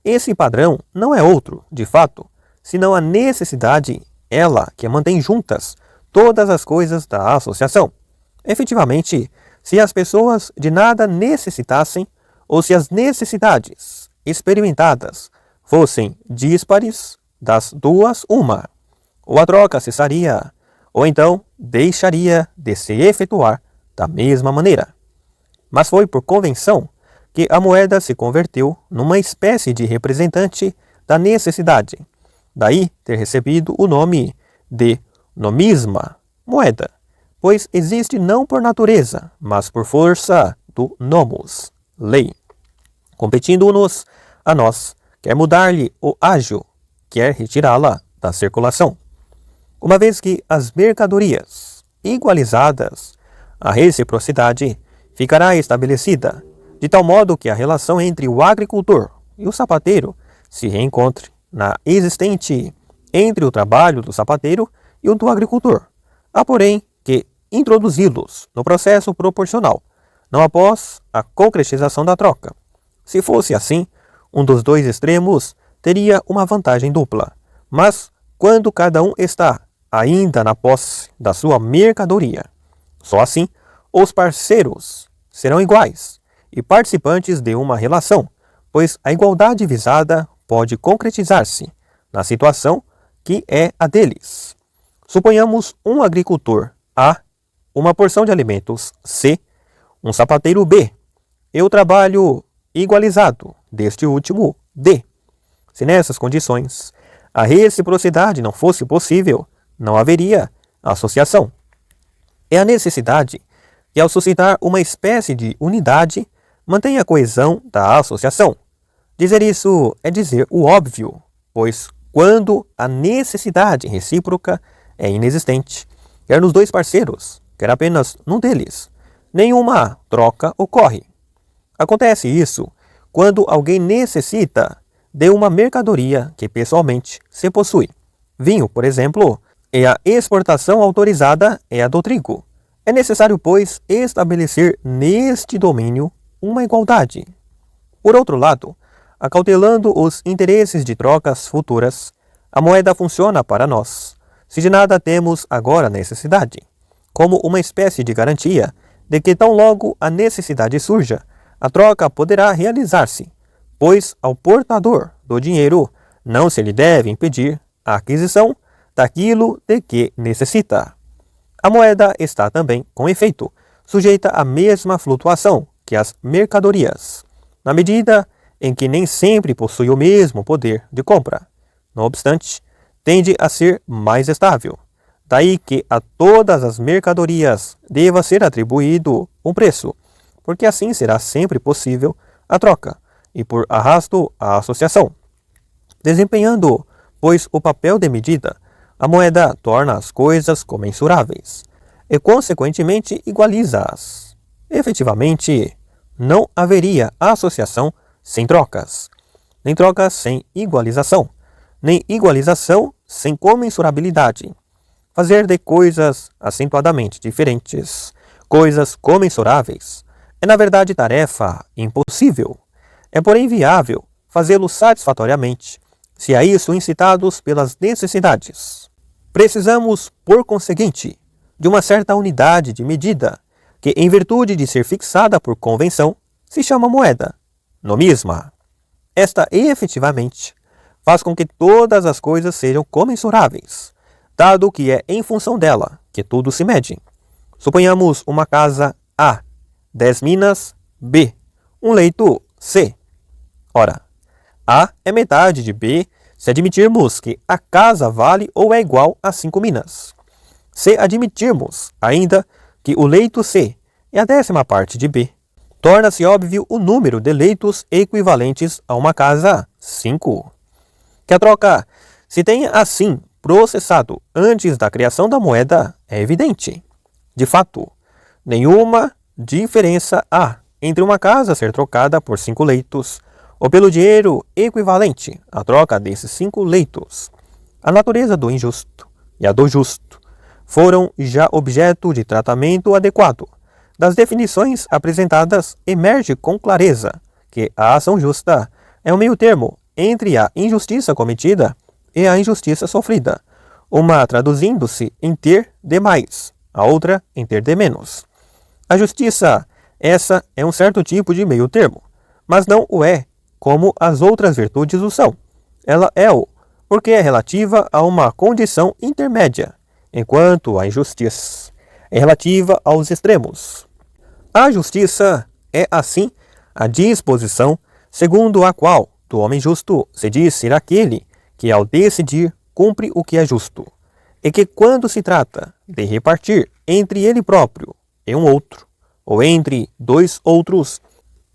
esse padrão não é outro, de fato, senão a necessidade, ela que mantém juntas todas as coisas da associação. Efetivamente, se as pessoas de nada necessitassem, ou se as necessidades experimentadas fossem díspares, das duas uma, ou a troca cessaria, ou então deixaria de se efetuar da mesma maneira. Mas foi por convenção que a moeda se converteu numa espécie de representante da necessidade, daí ter recebido o nome de nomisma, moeda, pois existe não por natureza, mas por força do nomos, lei. Competindo-nos a nós, quer mudar-lhe o ágio, quer retirá-la da circulação. Uma vez que as mercadorias igualizadas, a reciprocidade ficará estabelecida, de tal modo que a relação entre o agricultor e o sapateiro se reencontre na existente entre o trabalho do sapateiro e o do agricultor. Há, porém, que introduzi-los no processo proporcional, não após a concretização da troca. Se fosse assim, um dos dois extremos teria uma vantagem dupla, mas quando cada um está ainda na posse da sua mercadoria, só assim os parceiros serão iguais e participantes de uma relação, pois a igualdade visada pode concretizar-se na situação que é a deles. Suponhamos um agricultor A, uma porção de alimentos C, um sapateiro B, e o trabalho igualizado deste último D. Se nessas condições a reciprocidade não fosse possível, não haveria associação. É a necessidade que, ao suscitar uma espécie de unidade, mantém a coesão da associação. Dizer isso é dizer o óbvio, pois quando a necessidade recíproca é inexistente, quer nos dois parceiros, quer apenas num deles, nenhuma troca ocorre. Acontece isso quando alguém necessita de uma mercadoria que pessoalmente se possui. Vinho, por exemplo, e a exportação autorizada é a do trigo. É necessário, pois, estabelecer neste domínio uma igualdade. Por outro lado, acautelando os interesses de trocas futuras, a moeda funciona para nós, se de nada temos agora necessidade, como uma espécie de garantia de que tão logo a necessidade surja, a troca poderá realizar-se, pois ao portador do dinheiro não se lhe deve impedir a aquisição daquilo de que necessita. A moeda está também, com efeito, sujeita à mesma flutuação que as mercadorias, na medida em que nem sempre possui o mesmo poder de compra. Não obstante, tende a ser mais estável. Daí que a todas as mercadorias deva ser atribuído um preço, porque assim será sempre possível a troca e por arrasto a associação. Desempenhando, pois, o papel de medida, a moeda torna as coisas comensuráveis e, consequentemente, igualiza-as. Efetivamente, não haveria associação sem trocas, nem trocas sem igualização, nem igualização sem comensurabilidade. Fazer de coisas acentuadamente diferentes coisas comensuráveis é, na verdade, tarefa impossível. É, porém, viável fazê-lo satisfatoriamente se a isso incitados pelas necessidades. Precisamos, por conseguinte, de uma certa unidade de medida, que, em virtude de ser fixada por convenção, se chama moeda, nomisma. Esta, efetivamente, faz com que todas as coisas sejam comensuráveis, dado que é em função dela que tudo se mede. Suponhamos uma casa A, 10 minas B, um leito C. Ora, A é metade de B se admitirmos que a casa vale ou é igual a 5 minas. Se admitirmos ainda que o leito C é a 10ª parte de B, torna-se óbvio o número de leitos equivalentes a uma casa 5. Que a troca se tenha assim processado antes da criação da moeda é evidente. De fato, nenhuma diferença há entre uma casa ser trocada por 5 leitos ou pelo dinheiro equivalente à troca desses 5 leitos. A natureza do injusto e a do justo foram já objeto de tratamento adequado. Das definições apresentadas, emerge com clareza que a ação justa é um meio-termo entre a injustiça cometida e a injustiça sofrida, uma traduzindo-se em ter de mais, a outra em ter de menos. A justiça, essa é um certo tipo de meio-termo, mas não o é como as outras virtudes o são. Ela é-o, porque é relativa a uma condição intermédia, enquanto a injustiça é relativa aos extremos. A justiça é, assim, a disposição segundo a qual do homem justo se diz ser aquele que, ao decidir, cumpre o que é justo, e que, quando se trata de repartir entre ele próprio e um outro, ou entre 2 outros,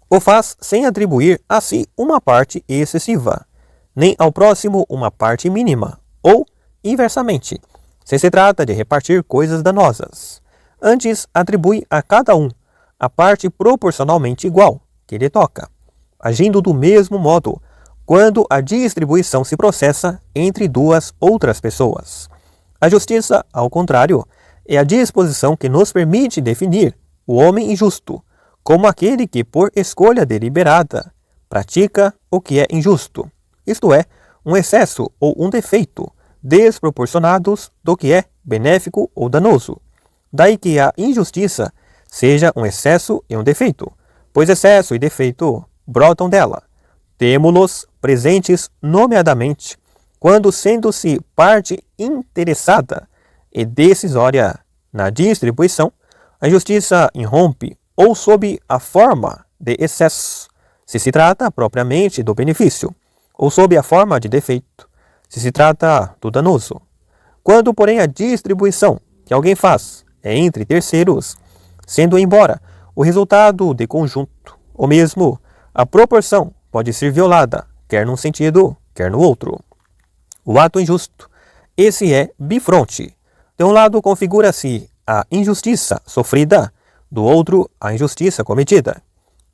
o faz sem atribuir a si uma parte excessiva, nem ao próximo uma parte mínima, ou, inversamente, se trata de repartir coisas danosas. Antes, atribui a cada um a parte proporcionalmente igual que lhe toca, agindo do mesmo modo quando a distribuição se processa entre 2 outras pessoas. A justiça, ao contrário, é a disposição que nos permite definir o homem injusto como aquele que, por escolha deliberada, pratica o que é injusto, isto é, um excesso ou um defeito, desproporcionados do que é benéfico ou danoso. Daí que a injustiça seja um excesso e um defeito, pois excesso e defeito brotam dela. Temo-los presentes nomeadamente, quando, sendo-se parte interessada e decisória na distribuição, a injustiça irrompe ou sob a forma de excesso, se trata propriamente do benefício, ou sob a forma de defeito, se trata do danoso. Quando, porém, a distribuição que alguém faz é entre terceiros, sendo embora o resultado de conjunto, ou mesmo a proporção pode ser violada, quer num sentido, quer no outro. O ato injusto, esse é bifronte. De um lado configura-se a injustiça sofrida, do outro a injustiça cometida.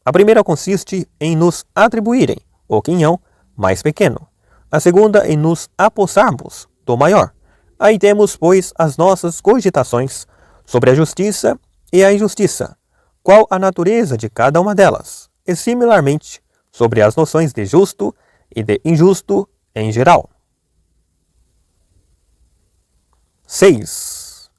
A primeira consiste em nos atribuírem o quinhão mais pequeno, a segunda em nos apossarmos do maior. Aí temos, pois, as nossas cogitações sobre a justiça e a injustiça, qual a natureza de cada uma delas, e similarmente sobre as noções de justo e de injusto em geral. 6.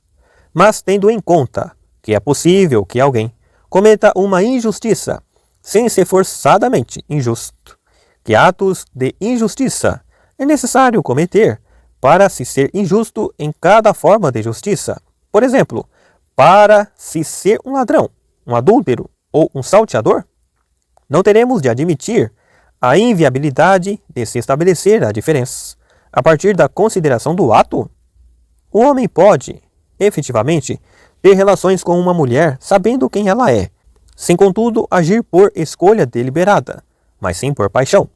Mas tendo em conta que é possível que alguém cometa uma injustiça sem ser forçadamente injusto, que atos de injustiça é necessário cometer para se ser injusto em cada forma de justiça. Por exemplo, para se ser um ladrão, um adúltero ou um salteador, não teremos de admitir a inviabilidade de se estabelecer a diferença a partir da consideração do ato. O homem pode, efetivamente, ter relações com uma mulher sabendo quem ela é, sem contudo agir por escolha deliberada, mas sim por paixão,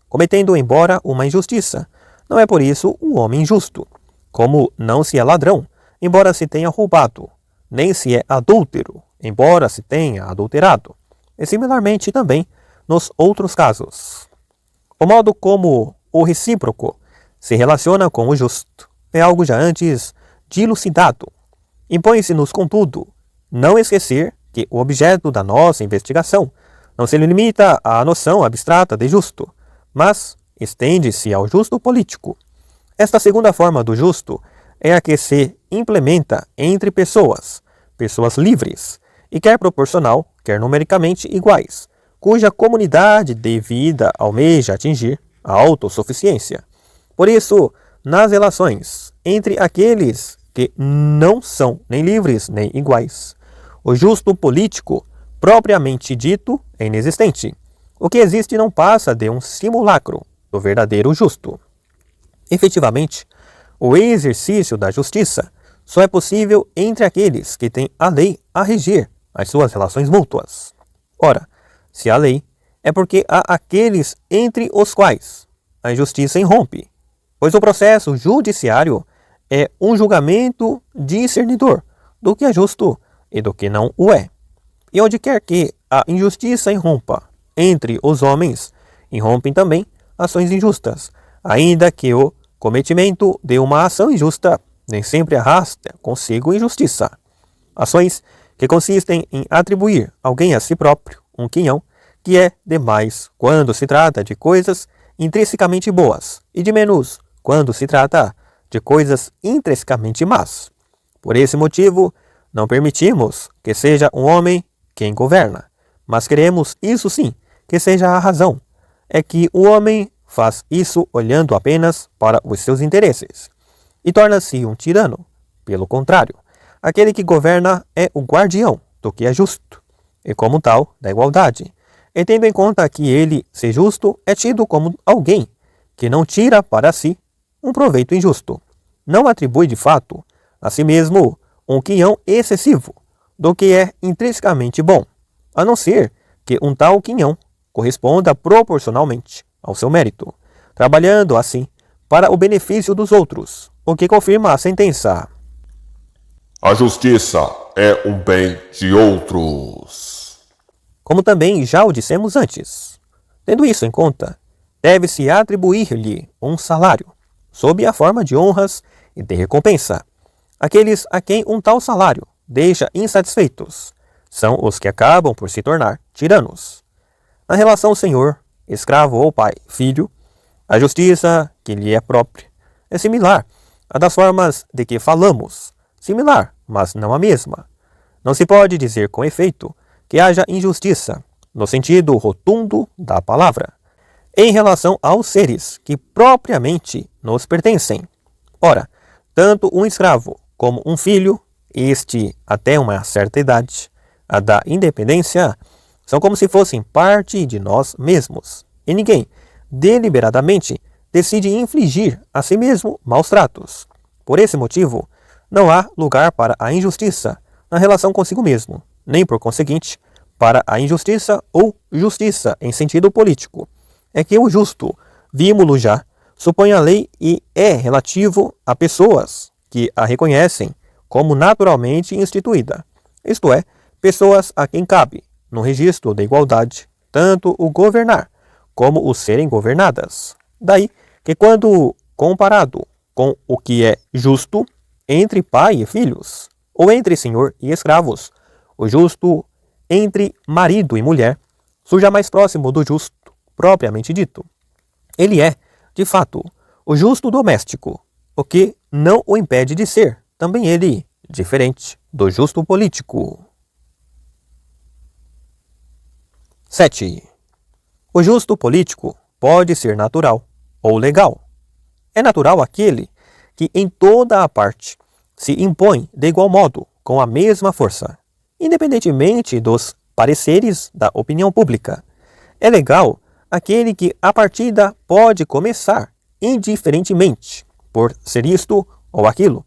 cometendo embora uma injustiça. Não é por isso um homem injusto, como não se é ladrão, embora se tenha roubado, nem se é adúltero, embora se tenha adulterado, e similarmente também nos outros casos. O modo como o recíproco se relaciona com o justo é algo já antes dilucidado. Impõe-se-nos, contudo, não esquecer que o objeto da nossa investigação não se limita à noção abstrata de justo, mas estende-se ao justo político. Esta segunda forma do justo é a que se implementa entre pessoas livres, e quer proporcional, quer numericamente iguais, cuja comunidade de vida almeja atingir a autossuficiência. Por isso, nas relações entre aqueles que não são nem livres nem iguais, o justo político, propriamente dito, é inexistente. O que existe não passa de um simulacro do verdadeiro justo. Efetivamente, o exercício da justiça só é possível entre aqueles que têm a lei a regir as suas relações mútuas. Ora, se há lei, é porque há aqueles entre os quais a injustiça irrompe, pois o processo judiciário é um julgamento discernidor do que é justo e do que não o é. E onde quer que a injustiça irrompa entre os homens, irrompem também ações injustas, ainda que o cometimento de uma ação injusta nem sempre arrasta consigo injustiça. Ações que consistem em atribuir alguém a si próprio um quinhão, que é demais quando se trata de coisas intrinsecamente boas e de menos quando se trata de coisas intrinsecamente más. Por esse motivo, não permitimos que seja um homem quem governa, mas queremos, isso sim, que seja a razão. É que o homem faz isso olhando apenas para os seus interesses e torna-se um tirano. Pelo contrário, aquele que governa é o guardião do que é justo, e como tal, da igualdade. E tendo em conta que ele, se justo, é tido como alguém que não tira para si um proveito injusto. Não atribui de fato a si mesmo um quinhão excessivo do que é intrinsecamente bom, a não ser que um tal quinhão corresponda proporcionalmente ao seu mérito, trabalhando assim para o benefício dos outros, o que confirma a sentença: a justiça é um bem de outros. Como também já o dissemos antes. Tendo isso em conta, deve-se atribuir-lhe um salário, sob a forma de honras e de recompensa. Aqueles a quem um tal salário deixa insatisfeitos são os que acabam por se tornar tiranos. Na relação senhor-escravo ou pai-filho, a justiça que lhe é própria é similar à das formas de que falamos, similar, mas não a mesma. Não se pode dizer com efeito que haja injustiça, no sentido rotundo da palavra, em relação aos seres que propriamente nos pertencem. Ora, tanto um escravo como um filho, este até uma certa idade, a da independência, são como se fossem parte de nós mesmos, e ninguém, deliberadamente, decide infligir a si mesmo maus tratos. Por esse motivo, não há lugar para a injustiça na relação consigo mesmo, nem, por conseguinte, para a injustiça ou justiça em sentido político. É que o justo, vimos-lo já, supõe a lei e é relativo a pessoas que a reconhecem como naturalmente instituída, isto é, pessoas a quem cabe, no registro da igualdade, tanto o governar como o serem governadas. Daí que quando comparado com o que é justo entre pai e filhos, ou entre senhor e escravos, o justo entre marido e mulher surja mais próximo do justo propriamente dito. Ele é, de fato, o justo doméstico, o que não o impede de ser, também ele, diferente do justo político. 7. O justo político pode ser natural ou legal. É natural aquele que em toda a parte se impõe de igual modo, com a mesma força, independentemente dos pareceres da opinião pública. É legal aquele que a partida pode começar indiferentemente por ser isto ou aquilo,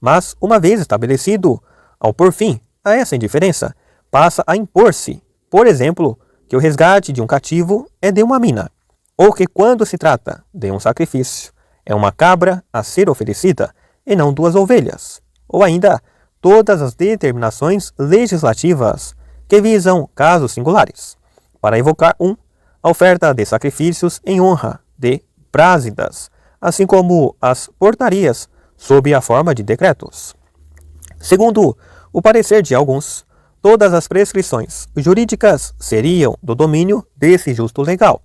mas uma vez estabelecido, ao por fim a essa indiferença, passa a impor-se, por exemplo, que o resgate de um cativo é de uma mina, ou que quando se trata de um sacrifício, é uma cabra a ser oferecida e não 2 ovelhas, ou ainda todas as determinações legislativas que visam casos singulares, para evocar a oferta de sacrifícios em honra de prásidas, assim como as portarias sob a forma de decretos. Segundo o parecer de alguns, todas as prescrições jurídicas seriam do domínio desse justo legal,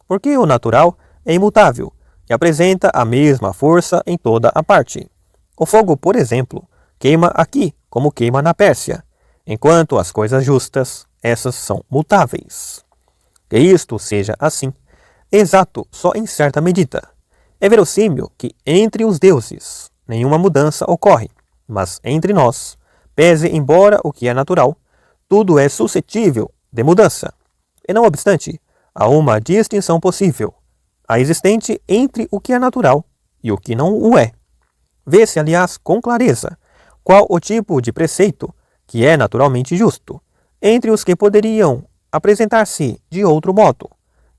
porque o natural é imutável e apresenta a mesma força em toda a parte. O fogo, por exemplo, queima aqui como queima na Pérsia, enquanto as coisas justas, essas são mutáveis. Que isto seja assim, é exato só em certa medida. É verossímil que entre os deuses nenhuma mudança ocorre, mas entre nós, pese embora o que é natural, tudo é suscetível de mudança. E não obstante, há uma distinção possível, a existente entre o que é natural e o que não o é. Vê-se, aliás, com clareza, qual o tipo de preceito que é naturalmente justo, entre os que poderiam apresentar-se de outro modo,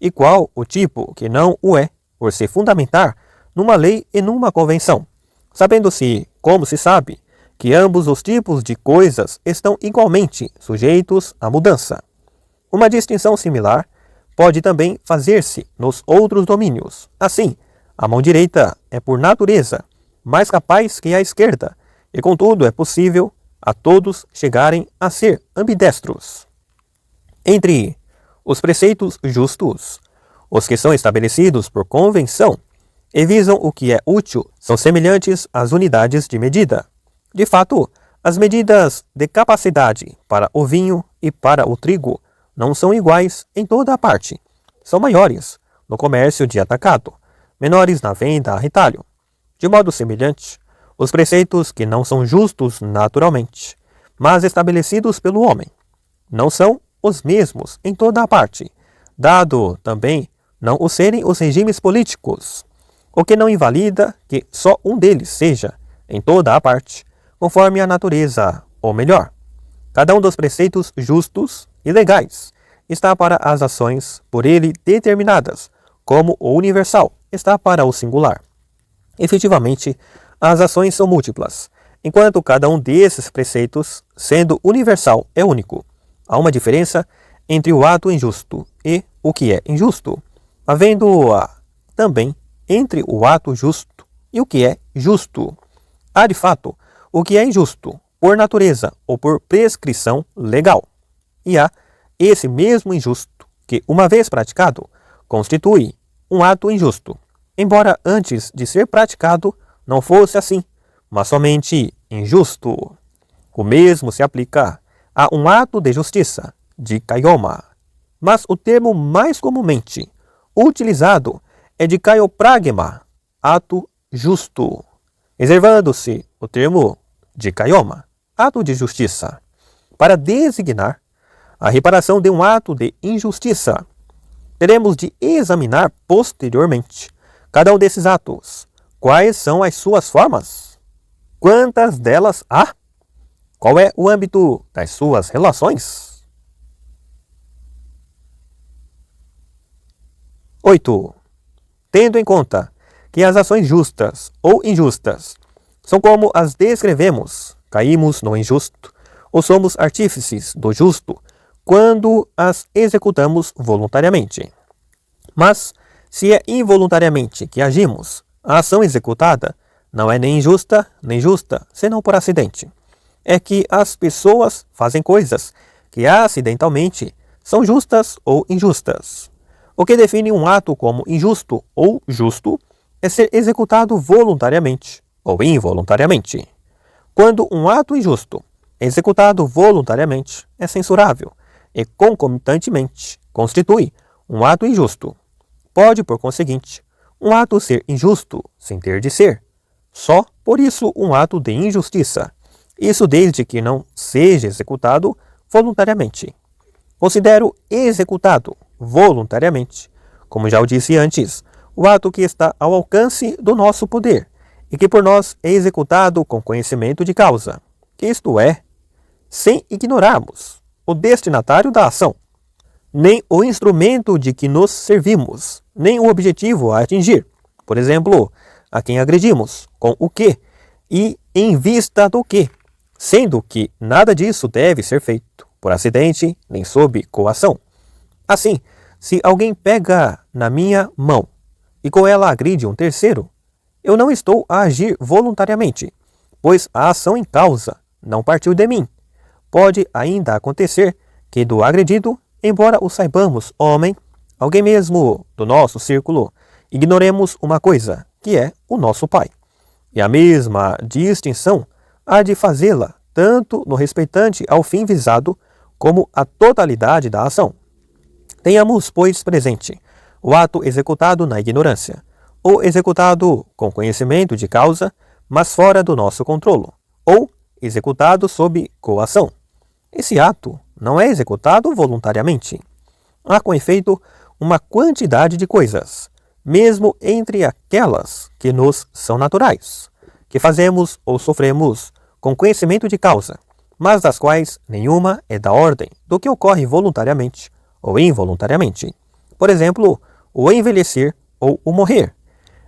e qual o tipo que não o é, por se fundamentar numa lei e numa convenção, sabendo-se, como se sabe, que ambos os tipos de coisas estão igualmente sujeitos à mudança. Uma distinção similar pode também fazer-se nos outros domínios. Assim, a mão direita é por natureza mais capaz que a esquerda, e contudo é possível a todos chegarem a ser ambidestros. Entre os preceitos justos, os que são estabelecidos por convenção e visam o que é útil são semelhantes às unidades de medida. De fato, as medidas de capacidade para o vinho e para o trigo não são iguais em toda a parte. São maiores no comércio de atacado, menores na venda a retalho. De modo semelhante, os preceitos que não são justos naturalmente, mas estabelecidos pelo homem, não são os mesmos em toda a parte, dado também não o serem os regimes políticos, o que não invalida que só um deles seja, em toda a parte, conforme a natureza, ou melhor, cada um dos preceitos justos e legais está para as ações por ele determinadas, como o universal está para o singular. Efetivamente, as ações são múltiplas, enquanto cada um desses preceitos, sendo universal, é único. Há uma diferença entre o ato injusto e o que é injusto, havendo-a também entre o ato justo e o que é justo. Há, de fato, o que é injusto, por natureza ou por prescrição legal. E há esse mesmo injusto que, uma vez praticado, constitui um ato injusto, embora antes de ser praticado não fosse assim, mas somente injusto. O mesmo se aplica a um ato de justiça, de kaioma, mas o termo mais comumente utilizado é de kaiopragma, ato justo, reservando-se o termo de kaioma, ato de justiça, para designar a reparação de um ato de injustiça. Teremos de examinar posteriormente cada um desses atos. Quais são as suas formas? Quantas delas há? Qual é o âmbito das suas relações? 8. Tendo em conta que as ações justas ou injustas são como as descrevemos, caímos no injusto, ou somos artífices do justo quando as executamos voluntariamente. Mas, se é involuntariamente que agimos, a ação executada não é nem injusta nem justa, senão por acidente. É que as pessoas fazem coisas que acidentalmente são justas ou injustas. O que define um ato como injusto ou justo é ser executado voluntariamente ou involuntariamente. Quando um ato injusto é executado voluntariamente, é censurável e, concomitantemente, constitui um ato injusto. Pode, por conseguinte, um ato ser injusto sem ter de ser. Só por isso um ato de injustiça. Isso desde que não seja executado voluntariamente. Considero executado voluntariamente, como já o disse antes, o ato que está ao alcance do nosso poder e que por nós é executado com conhecimento de causa, que isto é, sem ignorarmos o destinatário da ação, nem o instrumento de que nos servimos, nem o objetivo a atingir, por exemplo, a quem agredimos, com o que e em vista do que, sendo que nada disso deve ser feito por acidente nem sob coação. Assim, se alguém pega na minha mão e com ela agride um terceiro, eu não estou a agir voluntariamente, pois a ação em causa não partiu de mim. Pode ainda acontecer que do agredido, embora o saibamos homem, alguém mesmo do nosso círculo, ignoremos uma coisa, que é o nosso Pai. E a mesma distinção há de fazê-la tanto no respeitante ao fim visado, como a totalidade da ação. Tenhamos, pois, presente o ato executado na ignorância, ou executado com conhecimento de causa, mas fora do nosso controlo, ou executado sob coação. Esse ato não é executado voluntariamente. Há, com efeito, uma quantidade de coisas, mesmo entre aquelas que nos são naturais, que fazemos ou sofremos com conhecimento de causa, mas das quais nenhuma é da ordem do que ocorre voluntariamente ou involuntariamente. Por exemplo, o envelhecer ou o morrer.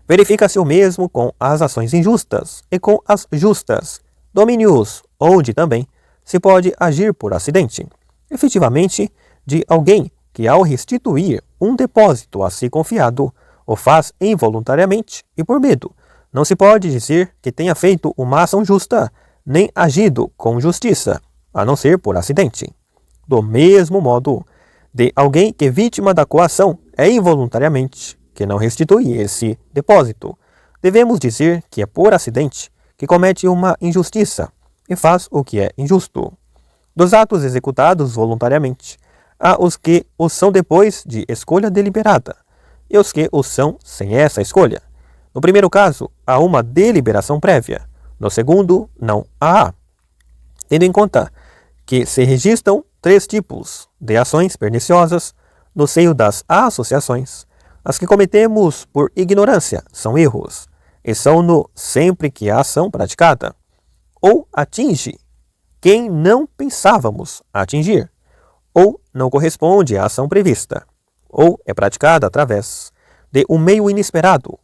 Verifica-se o mesmo com as ações injustas e com as justas, domínios onde também se pode agir por acidente, efetivamente, de alguém que, ao restituir um depósito a si confiado, o faz involuntariamente e por medo. Não se pode dizer que tenha feito uma ação justa, nem agido com justiça, a não ser por acidente. Do mesmo modo, de alguém que, vítima da coação, é involuntariamente, que não restitui esse depósito, devemos dizer que é por acidente que comete uma injustiça e faz o que é injusto. Dos atos executados voluntariamente, há os que os são depois de escolha deliberada, e os que os são sem essa escolha. No primeiro caso, há uma deliberação prévia. No segundo, não a há. Tendo em conta que se registram 3 tipos de ações perniciosas no seio das associações, as que cometemos por ignorância são erros, e são-no sempre que a ação praticada ou atinge quem não pensávamos atingir, ou não corresponde à ação prevista, ou é praticada através de um meio inesperado,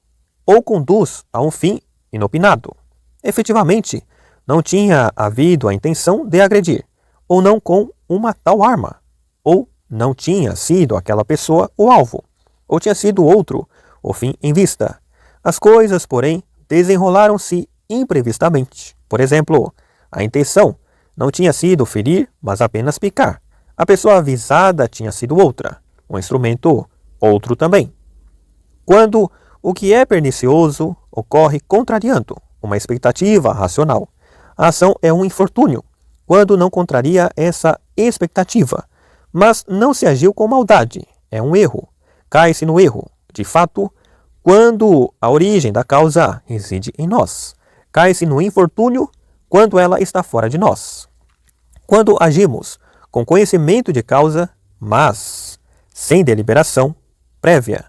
ou conduz a um fim inopinado. Efetivamente, não tinha havido a intenção de agredir, ou não com uma tal arma, ou não tinha sido aquela pessoa o alvo, ou tinha sido outro o fim em vista. As coisas, porém, desenrolaram-se imprevistamente. Por exemplo, a intenção não tinha sido ferir, mas apenas picar. A pessoa avisada tinha sido outra, o instrumento outro também. Quando o que é pernicioso ocorre contrariando uma expectativa racional, a ação é um infortúnio, quando não contraria essa expectativa, mas não se agiu com maldade, é um erro, cai-se no erro, de fato, quando a origem da causa reside em nós, cai-se no infortúnio quando ela está fora de nós. Quando agimos com conhecimento de causa, mas sem deliberação prévia,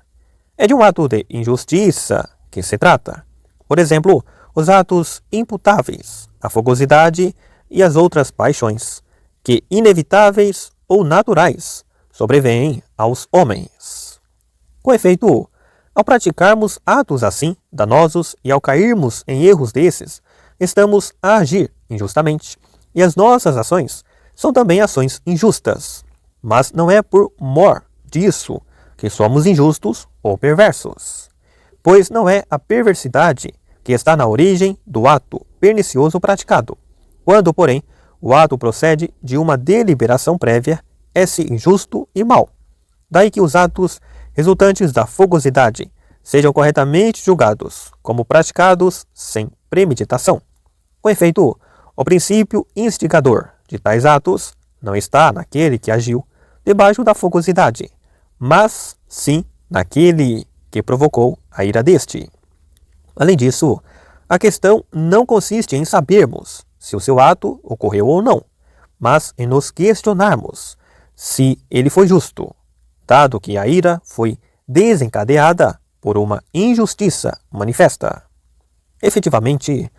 é de um ato de injustiça que se trata. Por exemplo, os atos imputáveis, a fogosidade e as outras paixões, que inevitáveis ou naturais sobrevêm aos homens. Com efeito, ao praticarmos atos assim, danosos, e ao cairmos em erros desses, estamos a agir injustamente, e as nossas ações são também ações injustas. Mas não é por mor disso que somos injustos ou perversos, pois não é a perversidade que está na origem do ato pernicioso praticado. Quando, porém, o ato procede de uma deliberação prévia, é-se injusto e mau. Daí que os atos resultantes da fogosidade sejam corretamente julgados como praticados sem premeditação. Com efeito, o princípio instigador de tais atos não está naquele que agiu debaixo da fogosidade, mas sim naquele que provocou a ira deste. Além disso, a questão não consiste em sabermos se o seu ato ocorreu ou não, mas em nos questionarmos se ele foi justo, dado que a ira foi desencadeada por uma injustiça manifesta. Efetivamente,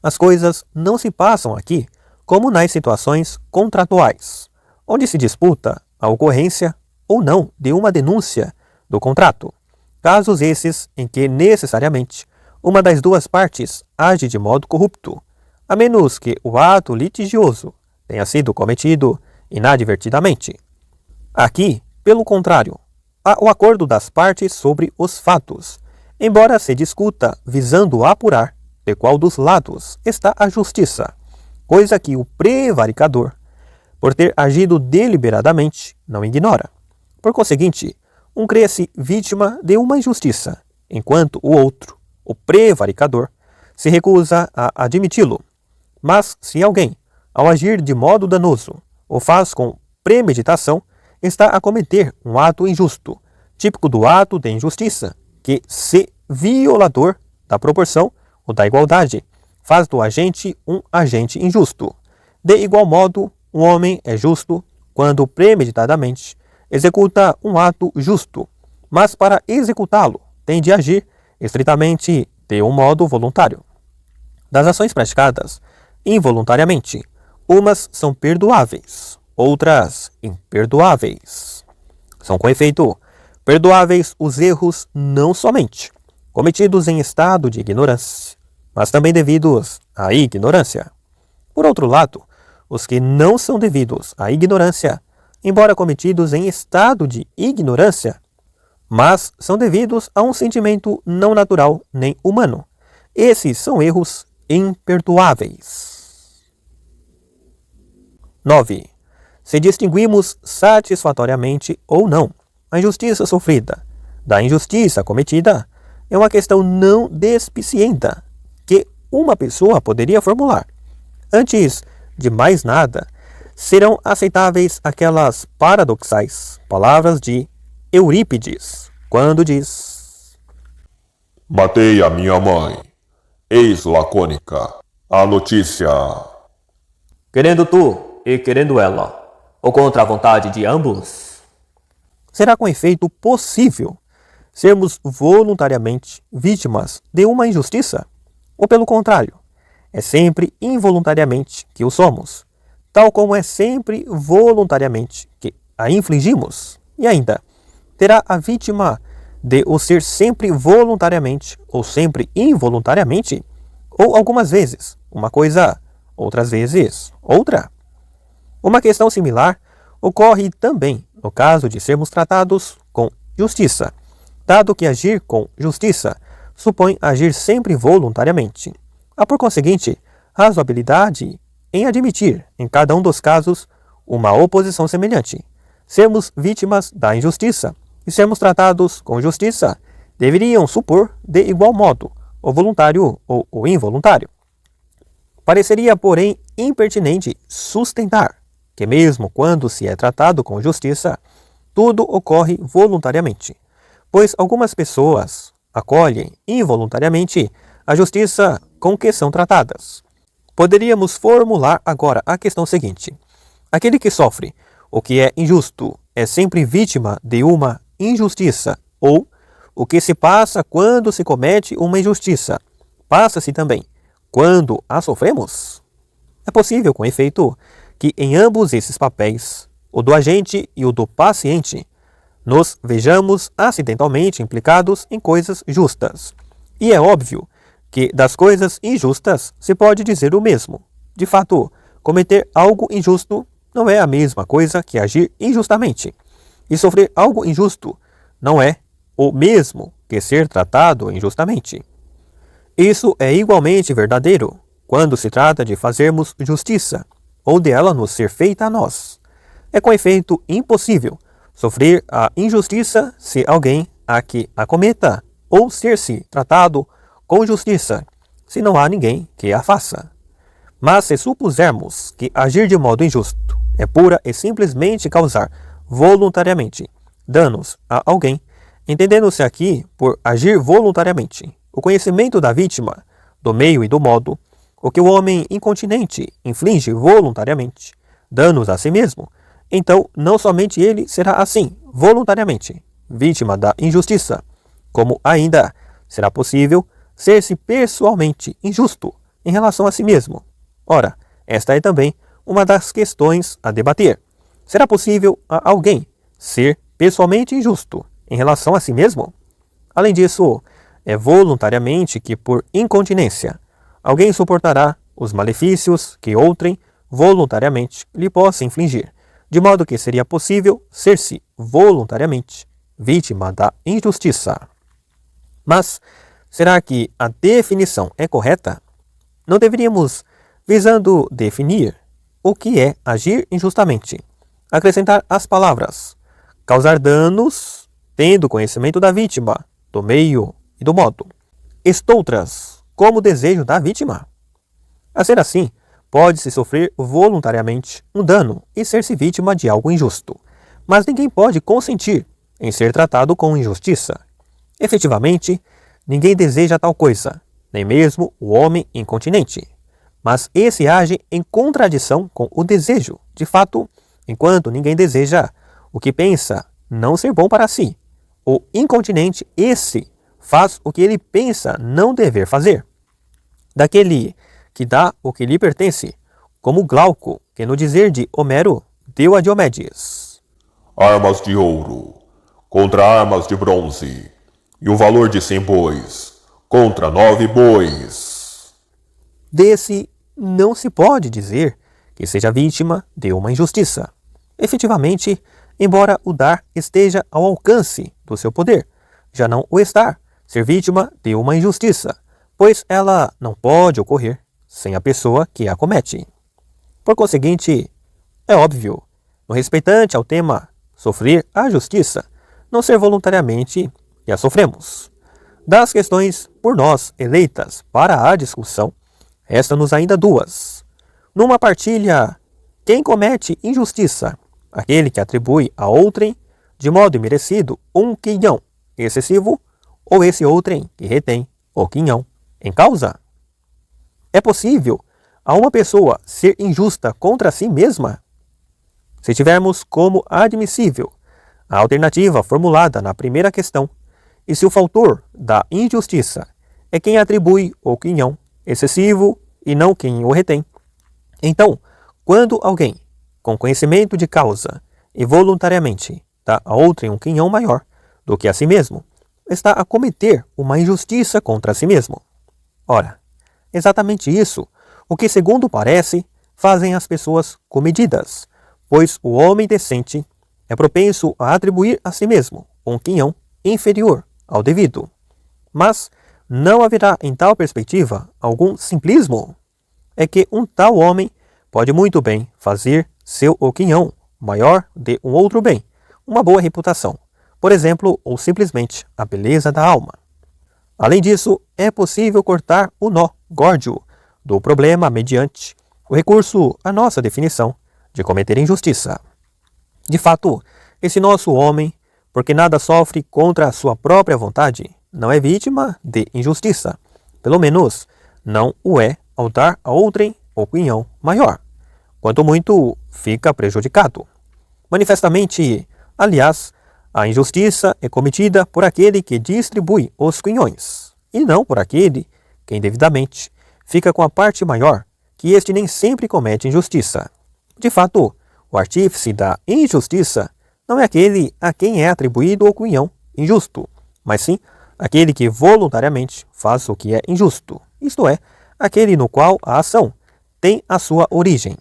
as coisas não se passam aqui como nas situações contratuais, onde se disputa a ocorrência ou não de uma denúncia do contrato. Casos esses em que necessariamente uma das duas partes age de modo corrupto, a menos que o ato litigioso tenha sido cometido inadvertidamente. Aqui, pelo contrário, há o acordo das partes sobre os fatos, embora se discuta visando apurar de qual dos lados está a justiça, coisa que o prevaricador, por ter agido deliberadamente, não ignora. Por conseguinte, crê-se vítima de uma injustiça, enquanto o outro, o prevaricador, se recusa a admiti-lo. Mas se alguém, ao agir de modo danoso, o faz com premeditação, está a cometer um ato injusto, típico do ato de injustiça, que, se violador da proporção ou da igualdade, faz do agente um agente injusto. De igual modo, um homem é justo quando premeditadamente executa um ato justo, mas para executá-lo tem de agir estritamente de um modo voluntário. Das ações praticadas involuntariamente, umas são perdoáveis, outras imperdoáveis. São, com efeito, perdoáveis os erros não somente cometidos em estado de ignorância, mas também devidos à ignorância. Por outro lado, os que não são devidos à ignorância, embora cometidos em estado de ignorância, mas são devidos a um sentimento não natural nem humano. Esses são erros imperdoáveis. 9. Se distinguimos satisfatoriamente ou não a injustiça sofrida da injustiça cometida, é uma questão não despicienta que uma pessoa poderia formular. Antes de mais nada, serão aceitáveis aquelas paradoxais palavras de Eurípides, quando diz: Matei a minha mãe. Eis lacônica a notícia. Querendo tu e querendo ela, ou contra a vontade de ambos? Será com efeito possível sermos voluntariamente vítimas de uma injustiça? Ou pelo contrário, é sempre involuntariamente que o somos, tal como é sempre voluntariamente que a infligimos? E ainda, terá a vítima de o ser sempre voluntariamente ou sempre involuntariamente? Ou algumas vezes uma coisa, outras vezes outra? Uma questão similar ocorre também no caso de sermos tratados com justiça, dado que agir com justiça supõe agir sempre voluntariamente. Há, por conseguinte, razoabilidade em admitir, em cada um dos casos, uma oposição semelhante. Sermos vítimas da injustiça e sermos tratados com justiça deveriam supor, de igual modo, o voluntário ou o involuntário. Pareceria, porém, impertinente sustentar que, mesmo quando se é tratado com justiça, tudo ocorre voluntariamente, pois algumas pessoas acolhem involuntariamente a justiça com que são tratadas. Poderíamos formular agora a questão seguinte: aquele que sofre o que é injusto é sempre vítima de uma injustiça, ou o que se passa quando se comete uma injustiça passa-se também quando a sofremos? É possível, com efeito, que em ambos esses papéis, o do agente e o do paciente, nos vejamos acidentalmente implicados em coisas justas. E é óbvio que das coisas injustas se pode dizer o mesmo. De fato, cometer algo injusto não é a mesma coisa que agir injustamente. E sofrer algo injusto não é o mesmo que ser tratado injustamente. Isso é igualmente verdadeiro quando se trata de fazermos justiça, ou dela nos ser feita a nós. É com efeito impossível sofrer a injustiça se alguém a que a cometa, ou ser-se tratado com justiça, se não há ninguém que a faça. Mas se supusermos que agir de modo injusto é pura e simplesmente causar voluntariamente danos a alguém, entendendo-se aqui por agir voluntariamente o conhecimento da vítima, do meio e do modo, o que o homem incontinente inflige voluntariamente, danos a si mesmo, então não somente ele será assim, voluntariamente, vítima da injustiça, como ainda será possível ser-se pessoalmente injusto em relação a si mesmo. Ora, esta é também uma das questões a debater. Será possível a alguém ser pessoalmente injusto em relação a si mesmo? Além disso, é voluntariamente que, por incontinência, alguém suportará os malefícios que outrem voluntariamente lhe possa infligir, de modo que seria possível ser-se voluntariamente vítima da injustiça. Mas será que a definição é correta? Não deveríamos, visando definir o que é agir injustamente, acrescentar as palavras causar danos, tendo conhecimento da vítima, do meio e do modo, estoutras como o desejo da vítima. A ser assim, pode-se sofrer voluntariamente um dano e ser-se vítima de algo injusto, mas ninguém pode consentir em ser tratado com injustiça. Efetivamente, ninguém deseja tal coisa, nem mesmo o homem incontinente. Mas esse age em contradição com o desejo. De fato, enquanto ninguém deseja o que pensa não ser bom para si, o incontinente, esse, faz o que ele pensa não dever fazer. Daquele que dá o que lhe pertence, como Glauco, que no dizer de Homero, deu a Diomedes. Armas de ouro contra armas de bronze, e o valor de 100 bois contra 9 bois. Desse não se pode dizer que seja vítima de uma injustiça. Efetivamente, embora o dar esteja ao alcance do seu poder, já não o está ser vítima de uma injustiça, pois ela não pode ocorrer sem a pessoa que a comete. Por conseguinte, é óbvio, no respeitante ao tema sofrer a justiça, não ser voluntariamente que a sofremos. Das questões por nós eleitas para a discussão, restam-nos ainda duas. Numa partilha, quem comete injustiça, aquele que atribui a outrem, de modo imerecido, um quinhão excessivo, ou esse outrem que retém o quinhão em causa? É possível a uma pessoa ser injusta contra si mesma? Se tivermos como admissível a alternativa formulada na primeira questão, e se o fautor da injustiça é quem atribui o quinhão excessivo e não quem o retém, então, quando alguém, com conhecimento de causa e voluntariamente, dá a outrem um quinhão maior do que a si mesmo, está a cometer uma injustiça contra si mesmo. Ora, exatamente isso, o que segundo parece, fazem as pessoas comedidas, pois o homem decente é propenso a atribuir a si mesmo um quinhão inferior ao devido. Mas não haverá em tal perspectiva algum simplismo? É que um tal homem pode muito bem fazer seu o quinhão maior de um outro bem, uma boa reputação, por exemplo, ou simplesmente a beleza da alma. Além disso, é possível cortar o nó górdio do problema mediante o recurso à nossa definição de cometer injustiça. De fato, esse nosso homem, porque nada sofre contra a sua própria vontade, não é vítima de injustiça. Pelo menos, não o é ao dar a outrem o quinhão maior. Quanto muito, fica prejudicado. Manifestamente, aliás, a injustiça é cometida por aquele que distribui os quinhões, e não por aquele que indevidamente fica com a parte maior, que este nem sempre comete injustiça. De fato, o artífice da injustiça não é aquele a quem é atribuído o quinhão injusto, mas sim aquele que voluntariamente faz o que é injusto, isto é, aquele no qual a ação tem a sua origem.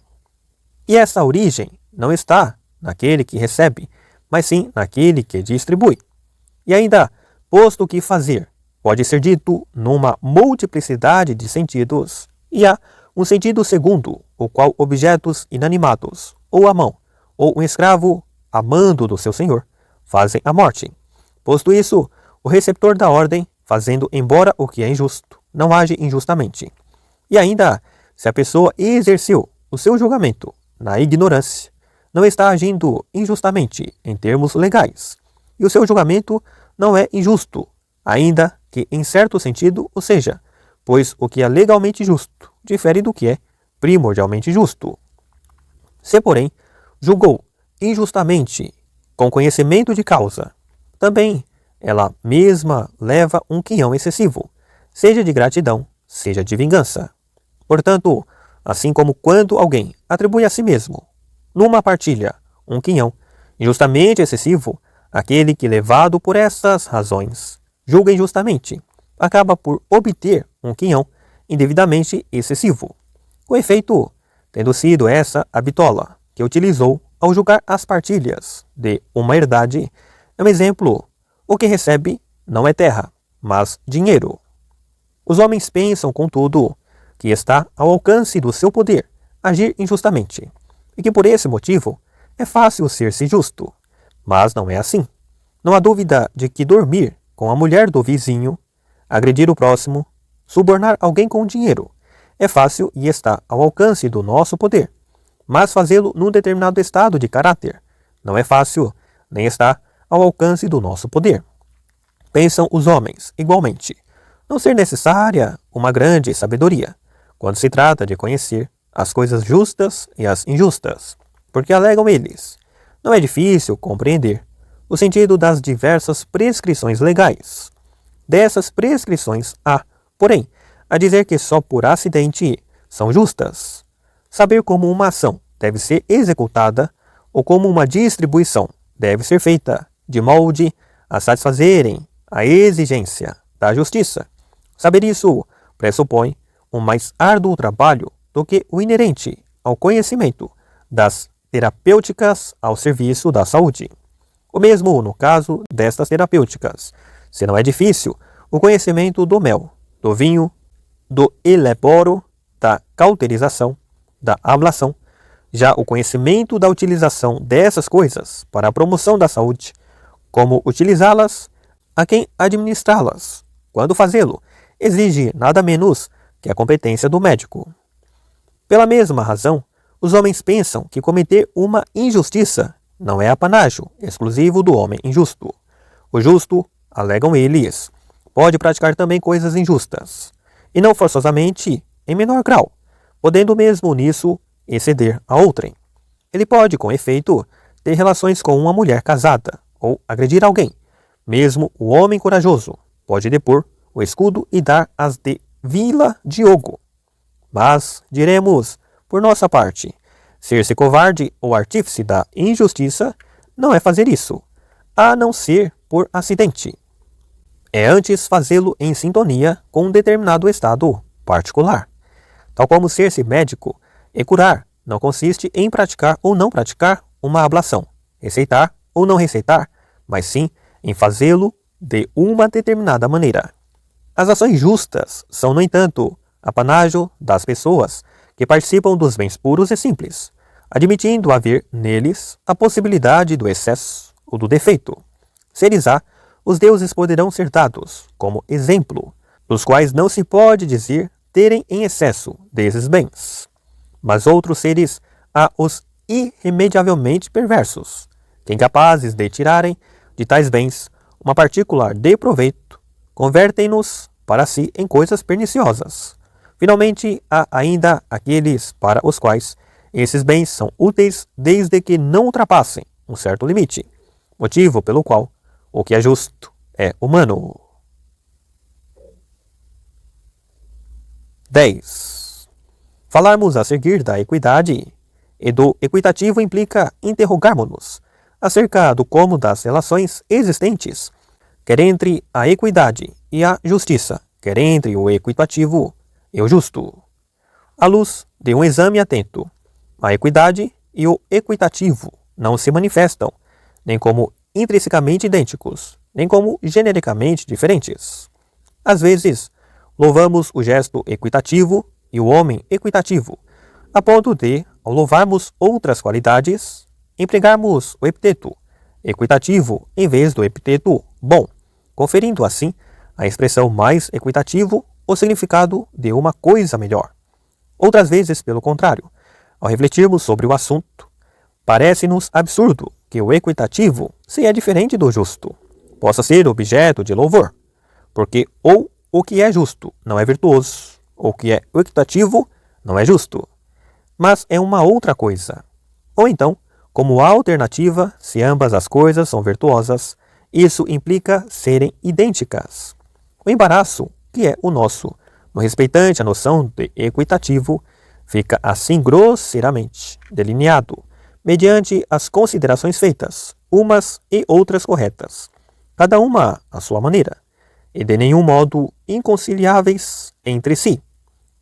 E essa origem não está naquele que recebe, mas sim naquele que distribui. E ainda, posto que fazer pode ser dito numa multiplicidade de sentidos, e há um sentido segundo, o qual objetos inanimados, ou a mão, ou um escravo amando do seu senhor, fazem a morte. Posto isso, o receptor da ordem, fazendo embora o que é injusto, não age injustamente. E ainda, se a pessoa exerceu o seu julgamento na ignorância, não está agindo injustamente em termos legais, e o seu julgamento não é injusto, ainda que em certo sentido o seja, pois o que é legalmente justo difere do que é primordialmente justo. Se, porém, julgou injustamente, com conhecimento de causa, também ela mesma leva um quinhão excessivo, seja de gratidão, seja de vingança. Portanto, assim como quando alguém atribui a si mesmo, numa partilha, um quinhão injustamente excessivo, aquele que, levado por essas razões, julga injustamente, acaba por obter um quinhão indevidamente excessivo. O efeito, tendo sido essa a bitola que utilizou ao julgar as partilhas de uma herdade, é um exemplo: o que recebe não é terra, mas dinheiro. Os homens pensam, contudo, que está ao alcance do seu poder agir injustamente, e que por esse motivo é fácil ser-se justo. Mas não é assim. Não há dúvida de que dormir com a mulher do vizinho agredir o próximo, subornar alguém com dinheiro. É fácil e está ao alcance do nosso poder. Mas fazê-lo num determinado estado de caráter não é fácil, nem está ao alcance do nosso poder. Pensam os homens, igualmente, não ser necessária uma grande sabedoria, quando se trata de conhecer as coisas justas e as injustas, porque alegam eles, não é difícil compreender o sentido das diversas prescrições legais. Dessas prescrições há, porém, a dizer que só por acidente são justas. Saber como uma ação deve ser executada ou como uma distribuição deve ser feita, de molde a satisfazerem a exigência da justiça. Saber isso pressupõe um mais árduo trabalho do que o inerente ao conhecimento das terapêuticas ao serviço da saúde. O mesmo no caso destas terapêuticas. Se não é difícil, o conhecimento do mel, do vinho, do eleboro, da cauterização, da ablação, já o conhecimento da utilização dessas coisas para a promoção da saúde, como utilizá-las, a quem administrá-las, quando fazê-lo, exige nada menos que a competência do médico. Pela mesma razão, os homens pensam que cometer uma injustiça não é apanágio exclusivo do homem injusto. O justo, alegam eles, pode praticar também coisas injustas, e não forçosamente em menor grau, podendo mesmo nisso exceder a outrem. Ele pode, com efeito, ter relações com uma mulher casada, ou agredir alguém. Mesmo o homem corajoso pode depor o escudo e dar as de Vila Diogo. Mas, diremos, por nossa parte, ser-se covarde ou artífice da injustiça não é fazer isso, a não ser por acidente. É antes fazê-lo em sintonia com um determinado estado particular. Tal como ser-se médico e curar não consiste em praticar ou não praticar uma ablação, receitar ou não receitar, mas sim em fazê-lo de uma determinada maneira. As ações justas são, no entanto, apanágio das pessoas que participam dos bens puros e simples, admitindo haver neles a possibilidade do excesso ou do defeito. Se eles há, os deuses poderão ser dados como exemplo, dos quais não se pode dizer terem em excesso desses bens. Mas outros seres há os irremediavelmente perversos, que incapazes de tirarem de tais bens uma particular de proveito, convertem-nos para si em coisas perniciosas. Finalmente, há ainda aqueles para os quais esses bens são úteis desde que não ultrapassem um certo limite, motivo pelo qual o que é justo é humano. 10. Falarmos a seguir da equidade e do equitativo implica interrogarmos-nos acerca do como das relações existentes, quer entre a equidade e a justiça, quer entre o equitativo e o justo. À luz de um exame atento, a equidade e o equitativo não se manifestam nem como intrinsecamente idênticos, nem como genericamente diferentes. Às vezes, louvamos o gesto equitativo e o homem equitativo, a ponto de, ao louvarmos outras qualidades, empregarmos o epiteto equitativo em vez do epiteto bom, conferindo assim à expressão mais equitativo o significado de uma coisa melhor. Outras vezes, pelo contrário, ao refletirmos sobre o assunto, parece-nos absurdo que o equitativo, se é diferente do justo, possa ser objeto de louvor, porque ou o que é justo não é virtuoso, ou o que é equitativo não é justo, mas é uma outra coisa. Ou então, como alternativa, se ambas as coisas são virtuosas, isso implica serem idênticas. O embaraço, que é o nosso, no respeitante à noção de equitativo, fica assim grosseiramente delineado, mediante as considerações feitas, umas e outras corretas, cada uma à sua maneira, e de nenhum modo inconciliáveis entre si.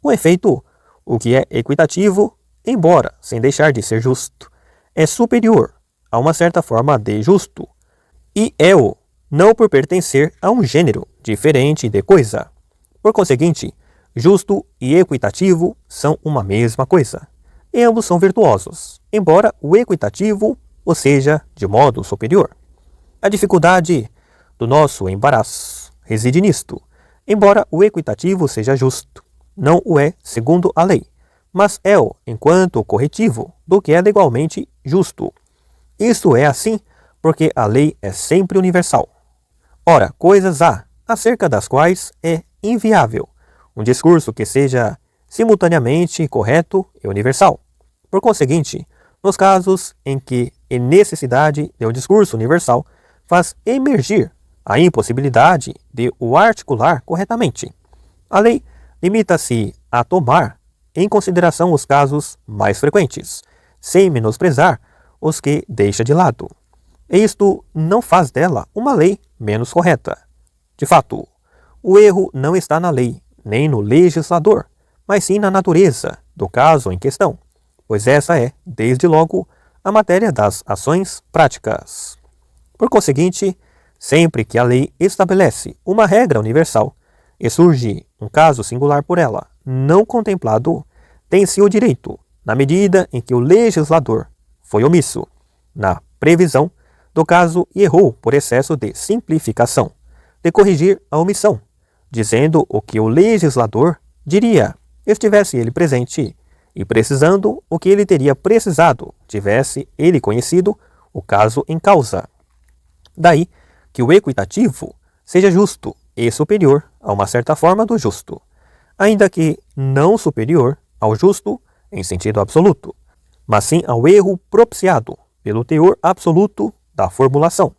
Com efeito, o que é equitativo, embora sem deixar de ser justo, é superior a uma certa forma de justo, e é-o não por pertencer a um gênero diferente de coisa. Por conseguinte, justo e equitativo são uma mesma coisa, e ambos são virtuosos, embora o equitativo o seja de modo superior. A dificuldade do nosso embaraço reside nisto, Embora o equitativo seja justo, não o é segundo a lei, mas é-o enquanto corretivo do que é legalmente justo. Isto é assim porque a lei é sempre universal. Ora, coisas há acerca das quais é inviável um discurso que seja simultaneamente correto e universal. Por conseguinte, nos casos em que a necessidade de um discurso universal faz emergir a impossibilidade de o articular corretamente, a lei limita-se a tomar em consideração os casos mais frequentes, sem menosprezar os que deixa de lado. E isto não faz dela uma lei menos correta. De fato, o erro não está na lei, nem no legislador, mas sim na natureza do caso em questão, pois essa é, desde logo, a matéria das ações práticas. Por conseguinte, sempre que a lei estabelece uma regra universal e surge um caso singular por ela, não contemplado, tem-se o direito, na medida em que o legislador foi omisso na previsão do caso e errou por excesso de simplificação, de corrigir a omissão, dizendo o que o legislador diria, estivesse ele presente, e precisando o que ele teria precisado, tivesse ele conhecido o caso em causa. Daí que o equitativo seja justo e superior a uma certa forma do justo, ainda que não superior ao justo em sentido absoluto, mas sim ao erro propiciado pelo teor absoluto da formulação.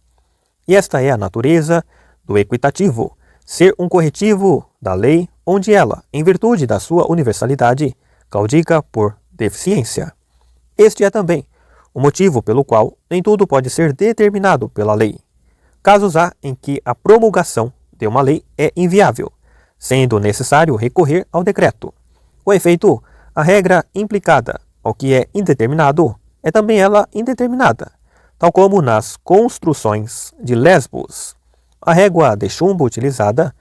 E esta é a natureza do equitativo, ser um corretivo da lei onde ela, em virtude da sua universalidade, claudica por deficiência. Este é também o motivo pelo qual nem tudo pode ser determinado pela lei. Casos há em que a promulgação de uma lei é inviável, sendo necessário recorrer ao decreto. Com efeito, a regra implicada ao que é indeterminado é também ela indeterminada, tal como nas construções de Lesbos. A régua de chumbo utilizada,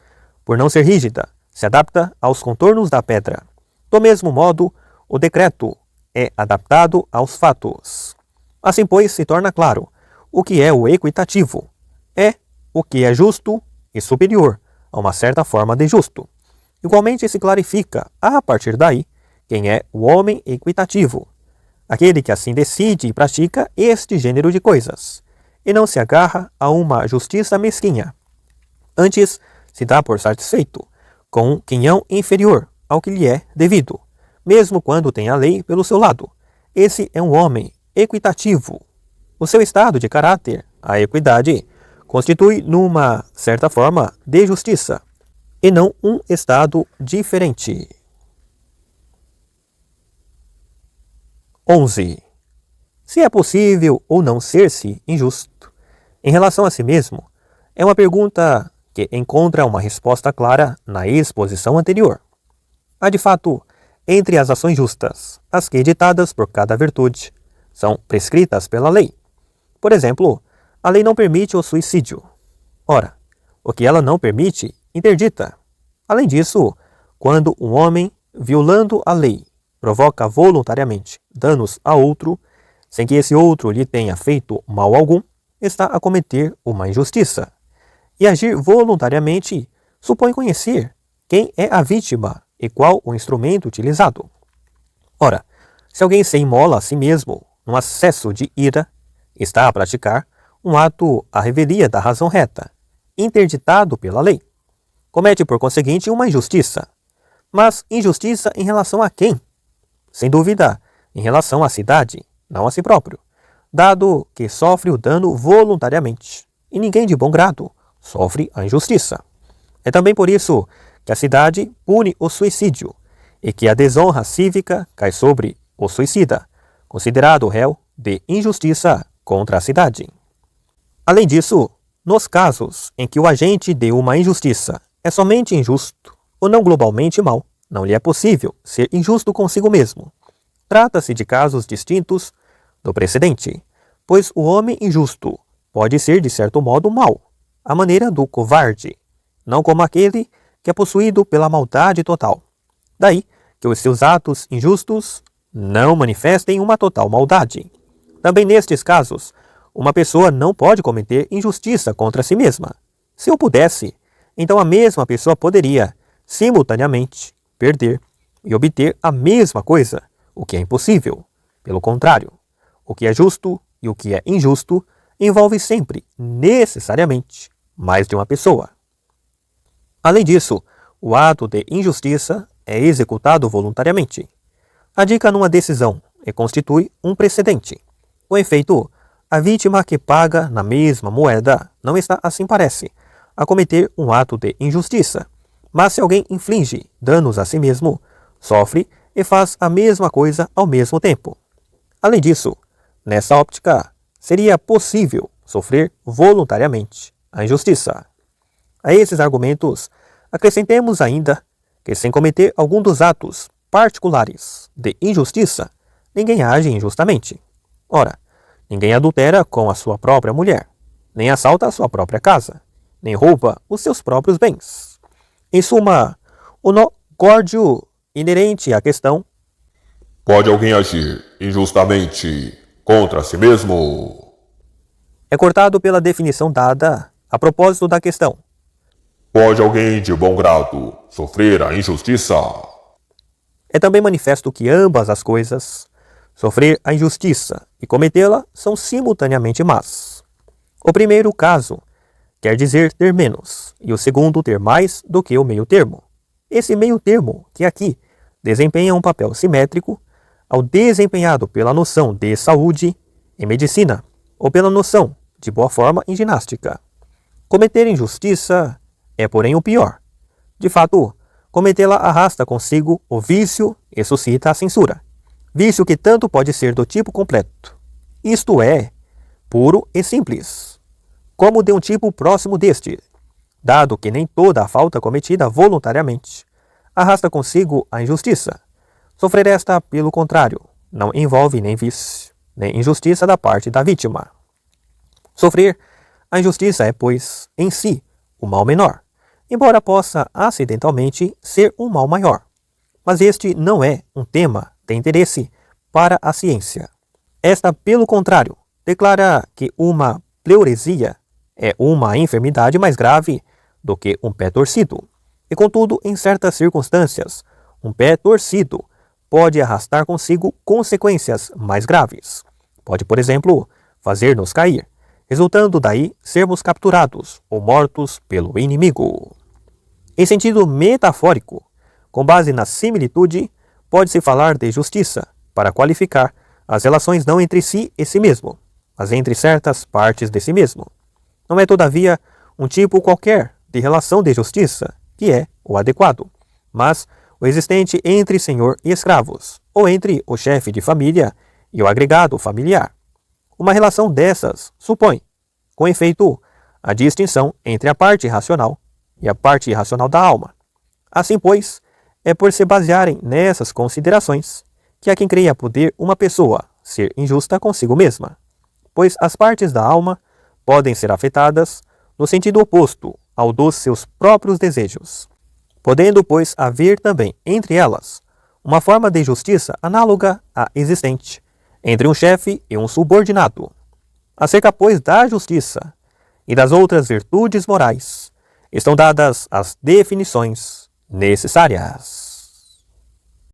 por não ser rígida, se adapta aos contornos da pedra. Do mesmo modo, o decreto é adaptado aos fatos. Assim, pois, se torna claro o que é o equitativo. É o que é justo e superior a uma certa forma de justo. Igualmente se clarifica, a partir daí, quem é o homem equitativo, aquele que assim decide e pratica este gênero de coisas, e não se agarra a uma justiça mesquinha. Antes, se dá por satisfeito com um quinhão inferior ao que lhe é devido, mesmo quando tem a lei pelo seu lado. Esse é um homem equitativo. O seu estado de caráter, a equidade, constitui numa certa forma de justiça, e não um estado diferente. 11. Se é possível ou não ser-se injusto em relação a si mesmo, é uma pergunta que encontra uma resposta clara na exposição anterior. Há de fato, entre as ações justas, as que, ditadas por cada virtude, são prescritas pela lei. Por exemplo, a lei não permite o suicídio. Ora, o que ela não permite, interdita. Além disso, quando um homem, violando a lei, provoca voluntariamente danos a outro, sem que esse outro lhe tenha feito mal algum, está a cometer uma injustiça. E agir voluntariamente supõe conhecer quem é a vítima e qual o instrumento utilizado. Ora, se alguém se imola a si mesmo num acesso de ira, está a praticar um ato à revelia da razão reta, interditado pela lei. Comete, por conseguinte, uma injustiça. Mas injustiça em relação a quem? Sem dúvida, em relação à cidade, não a si próprio, dado que sofre o dano voluntariamente, e ninguém de bom grado sofre a injustiça. É também por isso que a cidade pune o suicídio, e que a desonra cívica cai sobre o suicida, considerado réu de injustiça contra a cidade. Além disso, nos casos em que o agente de uma injustiça é somente injusto, ou não globalmente mau, não lhe é possível ser injusto consigo mesmo. Trata-se de casos distintos do precedente, pois o homem injusto pode ser de certo modo mau, à maneira do covarde, não como aquele que é possuído pela maldade total. Daí que os seus atos injustos não manifestem uma total maldade. Também nestes casos, uma pessoa não pode cometer injustiça contra si mesma. Se o pudesse, então a mesma pessoa poderia, simultaneamente, perder e obter a mesma coisa, o que é impossível. Pelo contrário, o que é justo e o que é injusto envolve sempre, necessariamente, mais de uma pessoa. Além disso, o ato de injustiça é executado voluntariamente. Radica numa decisão e constitui um precedente. Com efeito, a vítima que paga na mesma moeda não está, assim parece, a cometer um ato de injustiça. Mas se alguém inflige danos a si mesmo, sofre e faz a mesma coisa ao mesmo tempo. Além disso, nessa óptica, seria possível sofrer voluntariamente a injustiça. A esses argumentos, acrescentemos ainda que, sem cometer algum dos atos particulares de injustiça, ninguém age injustamente. Ora, ninguém adultera com a sua própria mulher, nem assalta a sua própria casa, nem rouba os seus próprios bens. Em suma, o nó górdio inerente à questão: Pode alguém agir injustamente contra si mesmo? é cortado pela definição dada a propósito da questão. Pode alguém de bom grado sofrer a injustiça? É também manifesto que ambas as coisas, sofrer a injustiça e cometê-la, são simultaneamente más. O primeiro caso quer dizer ter menos, e o segundo ter mais do que o meio termo. Esse meio termo, que aqui desempenha um papel simétrico ao desempenhado pela noção de saúde em medicina, ou pela noção de boa forma em ginástica. Cometer injustiça é, porém, o pior. De fato, cometê-la arrasta consigo o vício e suscita a censura. Vício que tanto pode ser do tipo completo, isto é, puro e simples, como de um tipo próximo deste, dado que nem toda a falta cometida voluntariamente arrasta consigo a injustiça. Sofrer esta, pelo contrário, não envolve nem vício, nem injustiça da parte da vítima. Sofrer a injustiça é, pois, em si, o mal menor, embora possa acidentalmente ser um mal maior. Mas este não é um tema de interesse para a ciência. Esta, pelo contrário, declara que uma pleuresia é uma enfermidade mais grave do que um pé torcido. E, contudo, em certas circunstâncias, um pé torcido pode arrastar consigo consequências mais graves. Pode, por exemplo, fazer-nos cair, resultando daí sermos capturados ou mortos pelo inimigo. Em sentido metafórico, com base na similitude, pode-se falar de justiça para qualificar as relações não entre si e si mesmo, mas entre certas partes de si mesmo. Não é, todavia, um tipo qualquer de relação de justiça que é o adequado, mas o existente entre senhor e escravos, ou entre o chefe de família e o agregado familiar. Uma relação dessas supõe, com efeito, a distinção entre a parte racional e a parte irracional da alma. Assim, pois, é por se basearem nessas considerações que há quem creia poder uma pessoa ser injusta consigo mesma, pois as partes da alma podem ser afetadas no sentido oposto ao dos seus próprios desejos, podendo, pois, haver também entre elas uma forma de justiça análoga à existente entre um chefe e um subordinado. Acerca, pois, da justiça e das outras virtudes morais, estão dadas as definições necessárias.